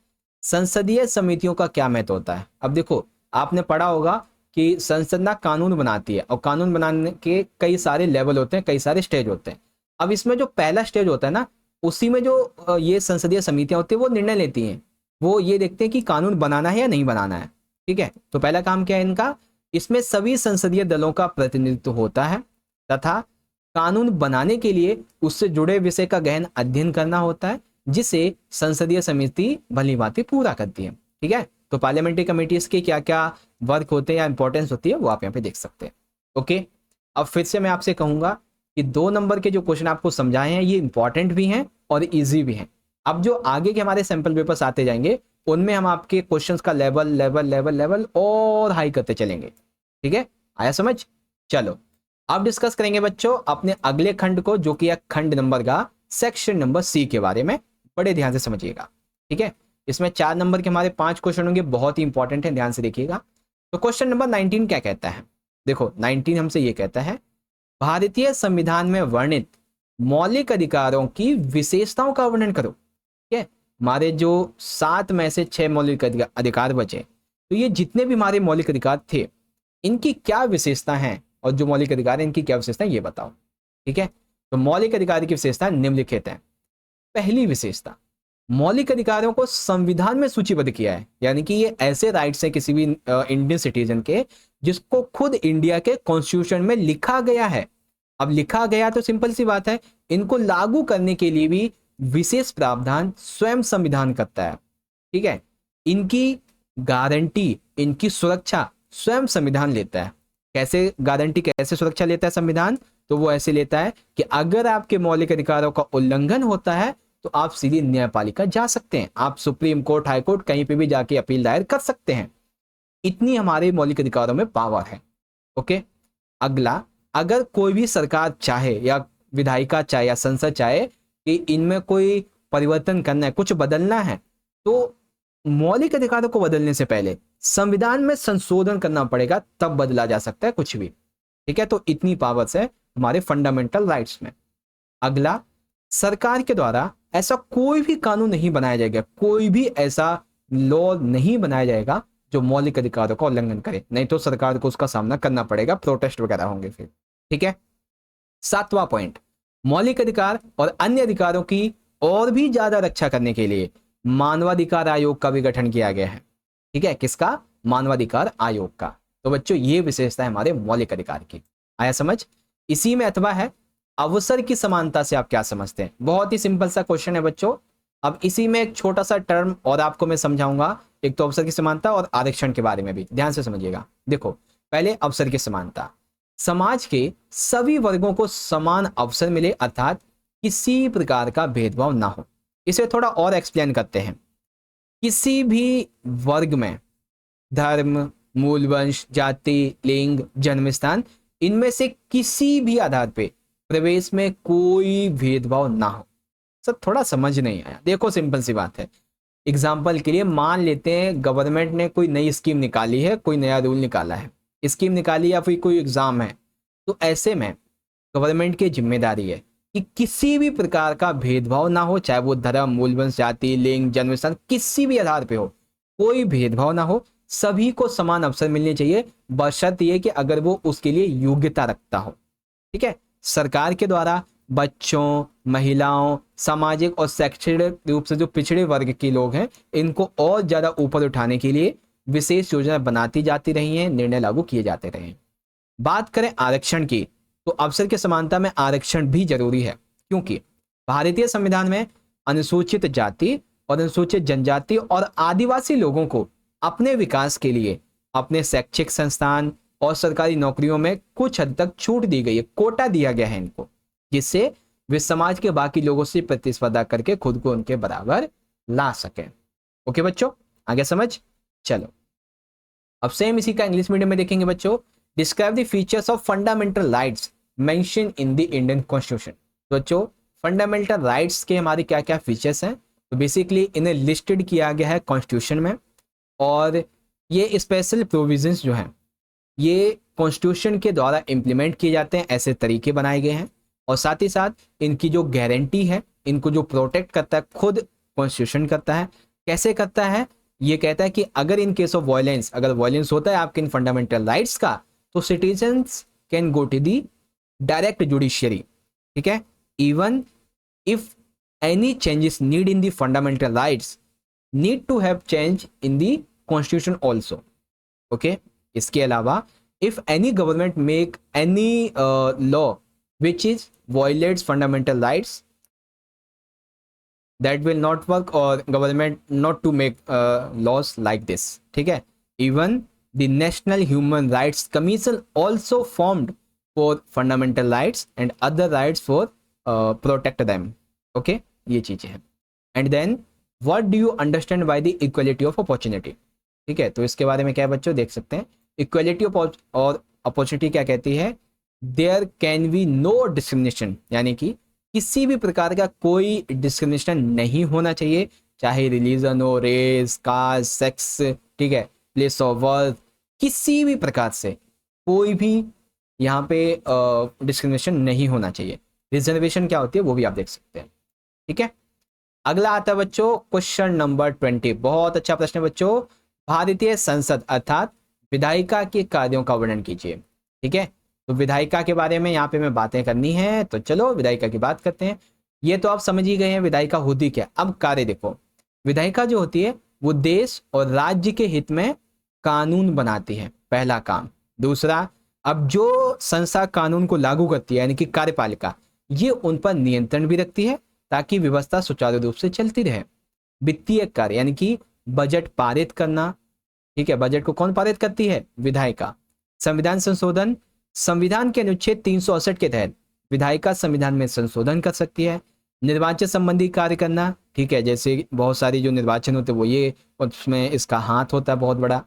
संसदीय समितियों का क्या महत्व होता है। अब देखो आपने पढ़ा होगा कि संसद ना कानून बनाती है और कानून बनाने के कई सारे लेवल होते हैं, कई सारे स्टेज होते हैं। अब इसमें जो पहला स्टेज होता है ना, उसी में जो ये संसदीय समितियां होती है वो निर्णय लेती हैं, वो ये देखते हैं कि कानून बनाना है या नहीं बनाना है, ठीक है। तो पहला काम क्या है इनका? इसमें सभी संसदीय दलों का प्रतिनिधित्व होता है तथा कानून बनाने के लिए उससे जुड़े विषय का गहन अध्ययन करना होता है, जिसे संसदीय समिति भली भांति पूरा करती है, ठीक है। तो पार्लियामेंट्री कमेटीज के क्या क्या वर्क होते हैं या इंपॉर्टेंस होती है वो आप यहाँ पे देख सकते हैं, ओके। अब फिर से मैं आपसे कहूंगा कि 2 नंबर के जो क्वेश्चन आपको समझाए हैं ये इंपॉर्टेंट भी हैं और इजी भी हैं। अब जो आगे के हमारे सैंपल पेपर्स आते जाएंगे उनमें हम आपके क्वेश्चंस का लेवल लेवल लेवल लेवल और हाई करते चलेंगे। ठीक है, आया समझ? चलो अब डिस्कस करेंगे बच्चों अपने अगले खंड को, जो कि है खंड नंबर का सेक्शन नंबर सी के बारे में। बड़े ध्यान से समझिएगा। ठीक है, इसमें 4 नंबर के हमारे 5 क्वेश्चन होंगे, बहुत ही इंपॉर्टेंट है, ध्यान से देखिएगा। तो क्वेश्चन नंबर 19 क्या कहता है? देखो 19 हमसे ये कहता है, भारतीय संविधान में वर्णित मौलिक अधिकारों की विशेषताओं का वर्णन करो। ठीक है, हमारे जो 7 में से 6 मौलिक अधिकार बचे, तो ये जितने भी हमारे मौलिक अधिकार थे, इनकी क्या विशेषता है, और जो मौलिक अधिकार है इनकी क्या विशेषता है ये बताओ। ठीक है, तो मौलिक अधिकार की विशेषता निम्नलिखित है। पहली विशेषता, मौलिक अधिकारों को संविधान में सूचीबद्ध किया है, यानी कि ये ऐसे राइट्स हैं किसी भी इंडियन सिटीजन के जिसको खुद इंडिया के कॉन्स्टिट्यूशन में लिखा गया है। अब लिखा गया तो सिंपल सी बात है, इनको लागू करने के लिए भी विशेष प्रावधान स्वयं संविधान करता है। ठीक है, इनकी गारंटी, इनकी सुरक्षा स्वयं संविधान लेता है। कैसे गारंटी, कैसे सुरक्षा लेता है संविधान? तो वो ऐसे लेता है कि अगर आपके मौलिक अधिकारों का उल्लंघन होता है तो आप सीधी न्यायपालिका जा सकते हैं, आप सुप्रीम कोर्ट, हाई कोर्ट, कहीं पे भी जाके अपील दायर कर सकते हैं। इतनी हमारे मौलिक अधिकारों में पावर है। ओके, अगला, अगर कोई भी सरकार चाहे या विधायिका चाहे या संसद चाहे कि इनमें कोई परिवर्तन करना है, कुछ बदलना है, तो मौलिक अधिकारों को बदलने से पहले संविधान में संशोधन करना पड़ेगा, तब बदला जा सकता है कुछ भी। ठीक है, तो इतनी पावर्स है हमारे फंडामेंटल राइट्स में। अगला, सरकार के द्वारा ऐसा कोई भी कानून नहीं बनाया जाएगा, कोई भी ऐसा लॉ नहीं बनाया जाएगा जो मौलिक अधिकारों का उल्लंघन करे, नहीं तो सरकार को उसका सामना करना पड़ेगा, प्रोटेस्ट वगैरह होंगे फिर। ठीक है, 7वां पॉइंट, मौलिक अधिकार और अन्य अधिकारों की और भी ज्यादा रक्षा करने के लिए मानवाधिकार आयोग का भी गठन किया गया है। ठीक है, किसका? मानवाधिकार आयोग का। तो बच्चों ये विशेषता है हमारे मौलिक अधिकार की। आया समझ? इसी में अथवा है अवसर की समानता से आप क्या समझते हैं? बहुत ही सिंपल सा क्वेश्चन है बच्चों। अब इसी में एक छोटा सा टर्म और आपको मैं समझाऊंगा, एक तो अवसर की समानता और आरक्षण के बारे में भी, ध्यान से समझिएगा। देखो पहले अवसर की समानता, समाज के सभी वर्गों को समान अवसर मिले, अर्थात किसी प्रकार का भेदभाव ना हो। इसे थोड़ा और एक्सप्लेन करते हैं। किसी भी वर्ग में धर्म, मूल वंश, जाति, लिंग, जन्म स्थान, इनमें से किसी भी आधार पे प्रवेश में कोई भेदभाव ना हो। सब थोड़ा समझ नहीं आया? देखो सिंपल सी बात है। एग्जाम्पल के लिए मान लेते हैं गवर्नमेंट ने कोई नई स्कीम निकाली है, कोई नया रूल निकाला है, स्कीम निकाली या फिर कोई एग्जाम है, तो ऐसे में गवर्नमेंट की जिम्मेदारी है कि किसी भी प्रकार का भेदभाव ना हो, चाहे वो धर्म, मूल वंश, जाति, लिंग, जन्म स्थान, किसी भी आधार पे हो, कोई भेदभाव ना हो, सभी को समान अवसर मिलने चाहिए, बशर्ते ये कि अगर वो उसके लिए योग्यता रखता हो। ठीक है, सरकार के द्वारा बच्चों, महिलाओं, सामाजिक और शैक्षणिक रूप से जो पिछड़े वर्ग के लोग हैं, इनको और ज्यादा ऊपर उठाने के लिए विशेष योजना बनाती जाती रही हैं, निर्णय लागू किए जाते रहे हैं। बात करें आरक्षण की, तो अवसर की समानता में आरक्षण भी जरूरी है, क्योंकि भारतीय संविधान में अनुसूचित जाति और अनुसूचित जनजाति और आदिवासी लोगों को अपने विकास के लिए अपने शैक्षिक संस्थान और सरकारी नौकरियों में कुछ हद तक छूट दी गई है, कोटा दिया गया है इनको, जिससे वे समाज के बाकी लोगों से प्रतिस्पर्धा करके खुद को उनके बराबर ला सकें। ओके बच्चों, आगे समझ? चलो अब सेम इसी का इंग्लिश मीडियम में देखेंगे बच्चों। Describe the features of fundamental rights mention in the Indian constitution. तो बच्चों फंडामेंटल राइट्स के हमारे क्या क्या फीचर्स हैं, तो बेसिकली इन्हें लिस्टेड किया गया है कॉन्स्टिट्यूशन में, और ये स्पेशल प्रोविजंस जो हैं ये कॉन्स्टिट्यूशन के द्वारा इंप्लीमेंट किए जाते हैं, ऐसे तरीके बनाए गए हैं, और साथ ही साथ इनकी जो गारंटी है, इनको जो प्रोटेक्ट करता है खुद कॉन्स्टिट्यूशन करता है। कैसे करता है? ये कहता है कि अगर इन केस ऑफ वायलेंस, अगर वायलेंस होता है आपके इन फंडामेंटल राइट्स का, तो citizens can go to the direct judiciary. ठीक है, even if any changes need in the fundamental rights need to have change in the constitution also. Okay, इसके अलावा if any government make any law which is violates fundamental rights, that will not work, or government not to make laws like this. ठीक है, even the National Human Rights Commission also formed for fundamental rights and other rights for protect them. Okay, ये चीजें हैं। And then what do you understand by the equality of opportunity. ठीक है, तो इसके बारे में क्या है बच्चों, देख सकते हैं। इक्वलिटी और अपॉर्चुनिटी क्या कहती है, there can be no discrimination, यानी कि किसी भी प्रकार का कोई डिस्क्रिमिनेशन नहीं होना चाहिए, चाहे रिलीजन हो, रेस, कास्ट, सेक्स, ठीक है, प्लेस ऑफ बर्थ, किसी भी प्रकार से कोई भी यहाँ पे डिस्क्रिमिनेशन नहीं होना चाहिए। रिजर्वेशन क्या होती है वो भी आप देख सकते हैं। ठीक है, अगला आता है बच्चों क्वेश्चन नंबर 20। बहुत अच्छा प्रश्न है बच्चों। भारतीय संसद अर्थात विधायिका के कार्यों का वर्णन कीजिए। ठीक है, तो विधायिका के बारे में यहाँ पे मैं बातें करनी है, तो चलो विधायिका की बात करते हैं। ये तो आप समझ ही गए हैं विधायिका होती क्या। अब कार्य देखो, विधायिका जो होती है वो देश और राज्य के हित में कानून बनाती है, पहला काम। दूसरा, अब जो संस्था कानून को लागू करती है यानी कि कार्यपालिका, ये उन पर नियंत्रण भी रखती है ताकि व्यवस्था सुचारू रूप से चलती रहे। वित्तीय कार्य यानी कि बजट पारित करना। ठीक है, बजट को कौन पारित करती है, विधायिका। संविधान संशोधन, संविधान के अनुच्छेद 368 के तहत विधायिका संविधान में संशोधन कर सकती है। निर्वाचन संबंधी कार्य करना, ठीक है, जैसे बहुत सारी जो निर्वाचन होते हैं वो ये, उसमें इसका हाथ होता है बहुत बड़ा।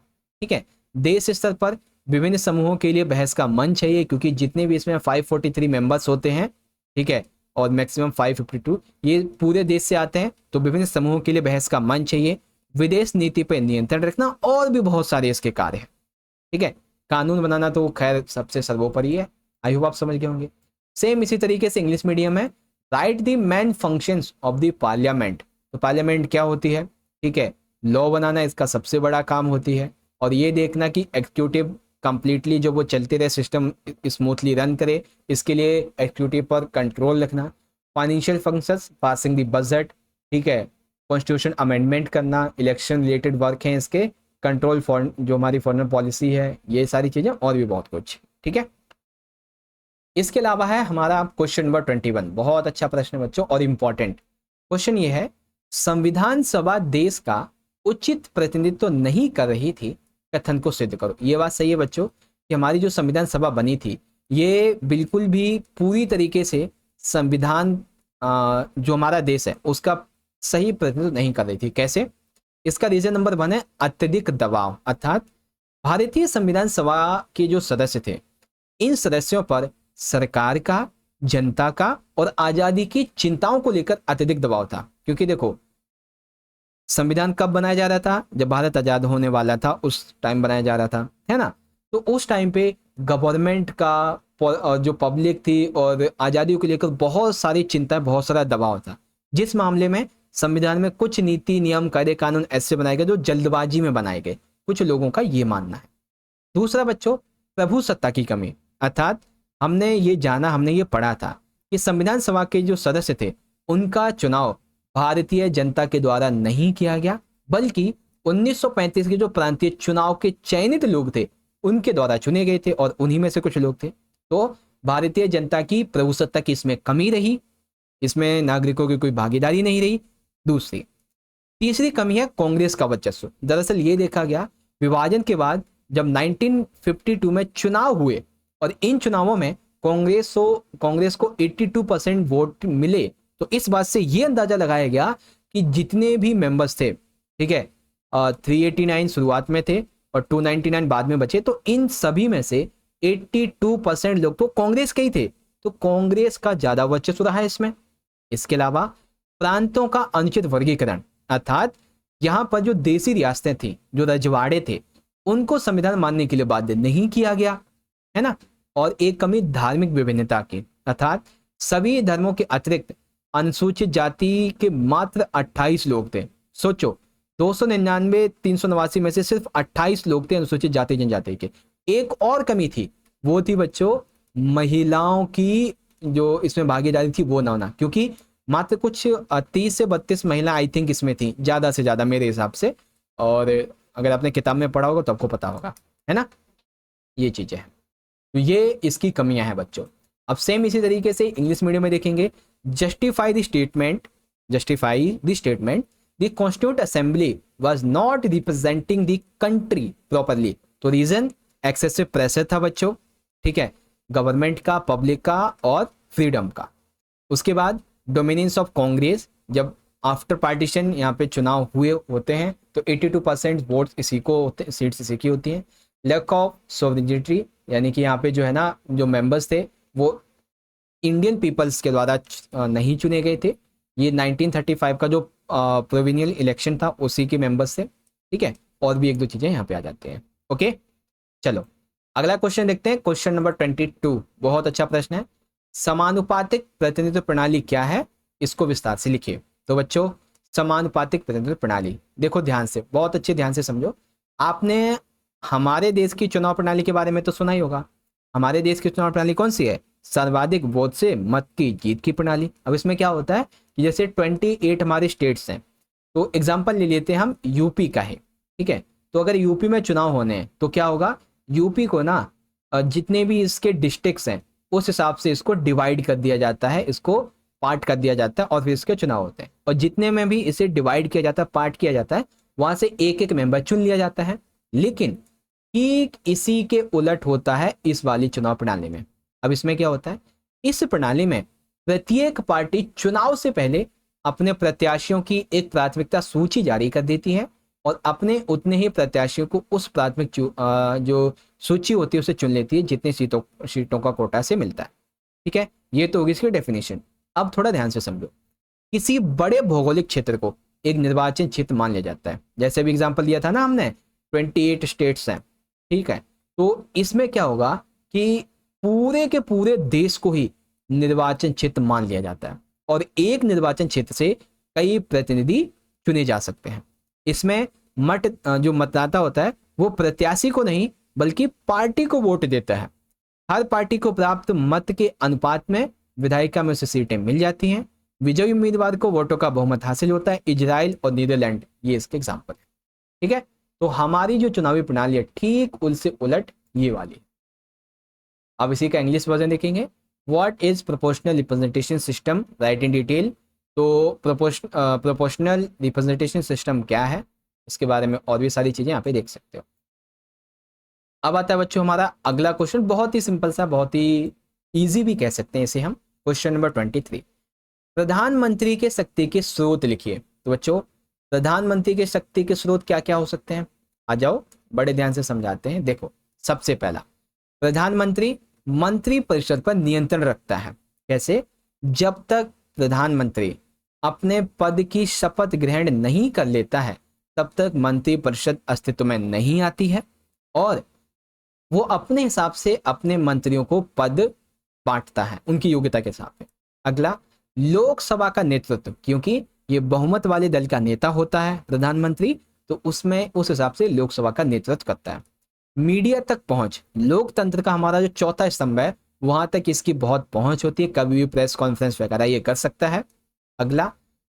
ठीक है, देश स्तर पर विभिन्न समूहों के लिए बहस का मंच है ये, क्योंकि जितने भी इसमें 543 मेंबर्स होते हैं, ठीक है, और मैक्सिमम 552, ये पूरे देश से आते हैं, तो विभिन्न समूहों के लिए बहस का मंच है ये। विदेश नीति पर नियंत्रण रखना, और भी बहुत सारे इसके कार्य हैं। ठीक है, कानून बनाना तो खैर सबसे सर्वोपरि है, आई होप आप समझ गए होंगे। सेम इसी तरीके से इंग्लिश मीडियम है, right the main functions of the parliament. तो पार्लियामेंट क्या होती है, ठीक है, लॉ बनाना इसका सबसे बड़ा काम होती है, और ये देखना कि एग्जीक्यूटिव कंप्लीटली जो वो चलते रहे, सिस्टम स्मूथली रन करे, इसके लिए एग्जीक्यूटिव पर कंट्रोल रखना। Financial functions, passing the budget, ठीक है, कॉन्स्टिट्यूशन अमेंडमेंट करना, इलेक्शन रिलेटेड वर्क हैं इसके, कंट्रोल फॉरेन, जो हमारी फॉरेन पॉलिसी है, ये सारी चीजें और भी बहुत कुछ। ठीक है, इसके अलावा है हमारा क्वेश्चन नंबर 21। बहुत अच्छा प्रश्न है बच्चों और इंपॉर्टेंट क्वेश्चन ये है, संविधान सभा देश का उचित प्रतिनिधित्व नहीं कर रही थी, कथन को सिद्ध करो। ये बात सही है बच्चों कि हमारी जो संविधान सभा बनी थी ये बिल्कुल भी पूरी तरीके से संविधान जो हमारा देश है उसका सही प्रतिनिधित्व नहीं कर रही थी। कैसे, इसका रीजन नंबर 1 है अत्यधिक दबाव, अर्थात भारतीय संविधान सभा के जो सदस्य थे, इन सदस्यों पर सरकार का, जनता का और आजादी की चिंताओं को लेकर अत्यधिक दबाव था। क्योंकि देखो, संविधान कब बनाया जा रहा था, जब भारत आजाद होने वाला था उस टाइम बनाया जा रहा था, है ना। तो उस टाइम पे गवर्नमेंट का, जो पब्लिक थी और आजादी को लेकर बहुत सारी चिंताएं, बहुत सारा दबाव था, जिस मामले में संविधान में कुछ नीति, नियम, कायदे, कानून ऐसे बनाए गए जो जल्दबाजी में बनाए गए, कुछ लोगों का ये मानना है। दूसरा बच्चों, प्रभु सत्ता की कमी, अर्थात हमने ये जाना, हमने ये पढ़ा था कि संविधान सभा के जो सदस्य थे उनका चुनाव भारतीय जनता के द्वारा नहीं किया गया, बल्कि 1935 के जो प्रांतीय चुनाव के चयनित लोग थे उनके द्वारा चुने गए थे, और उन्हीं में से कुछ लोग थे। तो भारतीय जनता की प्रभुसत्ता की इसमें कमी रही, इसमें नागरिकों की कोई भागीदारी नहीं रही। तीसरी कमी है कांग्रेस का वर्चस्व। दरअसल ये देखा गया विभाजन के बाद जब 1952 में चुनाव हुए और इन चुनावों में कांग्रेस को 82% वोट मिले, तो इस बात से ये अंदाजा लगाया गया कि जितने भी मेंबर्स थे, ठीक है, 389 शुरुआत में थे और 299 बाद में बचे, तो इन सभी में से 82% लोग तो कांग्रेस के ही थे, तो कांग्रेस का ज्यादा वर्चस्व रहा है इसमें। इसके अलावा प्रांतों का अनुचित वर्गीकरण, अर्थात यहां पर जो देसी रियासतें थी, जो रजवाड़े थे, उनको संविधान मानने के लिए बाध्य नहीं किया गया, है ना। और एक कमी धार्मिक विभिन्नता की, अर्थात सभी धर्मों के अतिरिक्त अनुसूचित जाति के मात्र 28 लोग थे। सोचो, 299 389 में से सिर्फ 28 लोग थे अनुसूचित जाति जनजाति के। एक और कमी थी, वो थी बच्चों महिलाओं की जो इसमें भागीदारी थी वो ना होना, क्योंकि मात्र कुछ 30 से 32 महिला आई थिंक इसमें थी, ज्यादा से ज्यादा मेरे हिसाब से, और अगर आपने किताब में पढ़ा होगा तो आपको पता होगा, है ना। ये चीजें हैं, तो ये इसकी कमियां हैं बच्चों। अब सेम इसी तरीके से इंग्लिश मीडियम में देखेंगे, justify the statement the constituent assembly was not representing the country properly. तो रीजन एक्सेसिव प्रेशर था बच्चों, ठीक है, गवर्नमेंट का, पब्लिक का और फ्रीडम का। उसके बाद डोमिनेंस ऑफ कांग्रेस, जब आफ्टर पार्टीशन यहाँ पे चुनाव हुए होते हैं, तो 82% वोट इसी को होते, सीट्स इसी की होती हैं। लैक ऑफ सोवरेनिटी, यानी कि यहाँ पे जो है ना, जो मेंबर्स थे वो इंडियन पीपल्स के द्वारा नहीं चुने गए थे। ये 1935 का जो प्रोविनियल इलेक्शन था उसी के मेंबर्स थे, ठीक है। और भी एक दो चीजें यहाँ पे आ जाती हैं। ओके, चलो अगला क्वेश्चन देखते हैं, क्वेश्चन नंबर 22। बहुत अच्छा प्रश्न है। समानुपातिक प्रतिनिधित्व प्रणाली क्या है, इसको विस्तार से लिखिए। तो बच्चों, समानुपातिक प्रतिनिधित्व प्रणाली, देखो ध्यान से, बहुत अच्छे ध्यान से समझो। आपने हमारे देश की चुनाव प्रणाली के बारे में तो सुना ही होगा। हमारे देश की चुनाव प्रणाली कौन सी है? सर्वाधिक वोट से मत की जीत की प्रणाली। अब इसमें क्या होता है कि जैसे 28 हमारे स्टेट्स हैं, तो एग्जांपल ले लेते हैं हम यूपी का है, ठीक है। तो अगर यूपी में चुनाव होने हैं तो क्या होगा, यूपी को ना जितने भी इसके डिस्ट्रिक्ट्स हैं उस हिसाब से इसको डिवाइड कर दिया जाता है, इसको पार्ट कर दिया जाता है और फिर इसके चुनाव होते हैं। और जितने में भी इसे डिवाइड किया जाता है, पार्ट किया जाता है, वहां से एक एक मेंबर चुन लिया जाता है। लेकिन ठीक इसी के उलट होता है इस वाली चुनाव प्रणाली में। अब इसमें क्या होता है, इस प्रणाली में प्रत्येक पार्टी चुनाव से पहले अपने प्रत्याशियों की एक प्राथमिकता सूची जारी कर देती है और अपने उतने ही प्रत्याशियों को उस प्राथमिक जो सूची होती है उसे चुन लेती है जितनी सीटों का कोटा से मिलता है, ठीक है। ये तो होगी इसकी डेफिनेशन। अब थोड़ा ध्यान से समझो, किसी बड़े भौगोलिक क्षेत्र को एक निर्वाचन क्षेत्र मान लिया जाता है। जैसे भी एग्जाम्पल दिया था ना हमने, 28 स्टेट्स हैं, ठीक है। तो इसमें क्या होगा कि पूरे के पूरे देश को ही निर्वाचन क्षेत्र मान लिया जाता है और एक निर्वाचन क्षेत्र से कई प्रतिनिधि चुने जा सकते हैं। इसमें जो मतदाता होता है वो प्रत्याशी को नहीं बल्कि पार्टी को वोट देता है। हर पार्टी को प्राप्त मत के अनुपात में विधायिका में उसे सीटें मिल जाती हैं। विजयी उम्मीदवार को वोटों का बहुमत हासिल होता है। इजराइल और नीदरलैंड ये इसके एग्जाम्पल है, ठीक है। तो हमारी जो चुनावी प्रणाली है ठीक उससे उलट ये वाली। अब इसी का इंग्लिश वर्जन देखेंगे। What is proportional representation system, right in detail. तो प्रोपोर्शनल रिप्रेजेंटेशन सिस्टम क्या है, इसके बारे में और भी सारी चीजें यहाँ पे देख सकते हो। अब आता है बच्चों हमारा अगला क्वेश्चन, बहुत ही सिंपल सा, बहुत ही इजी भी कह सकते हैं इसे हम। क्वेश्चन नंबर 23, प्रधानमंत्री के शक्ति के स्रोत लिखिए। तो बच्चों, प्रधानमंत्री के शक्ति के स्रोत क्या क्या हो सकते हैं, आ जाओ बड़े ध्यान से समझाते हैं। देखो, सबसे पहला, प्रधानमंत्री मंत्री परिषद पर नियंत्रण रखता है। कैसे? जब तक प्रधानमंत्री अपने पद की शपथ ग्रहण नहीं कर लेता है तब तक मंत्री परिषद अस्तित्व में नहीं आती है और वो अपने हिसाब से अपने मंत्रियों को पद बांटता है उनकी योग्यता के हिसाब से। अगला, लोकसभा का नेतृत्व, क्योंकि ये बहुमत वाले दल का नेता होता है प्रधानमंत्री, तो उसमें उस हिसाब से लोकसभा का नेतृत्व करता है। मीडिया तक पहुंच, लोकतंत्र का हमारा जो चौथा स्तंभ है वहां तक इसकी बहुत पहुंच होती है, कभी भी प्रेस कॉन्फ्रेंस वगैरह ये कर सकता है। अगला,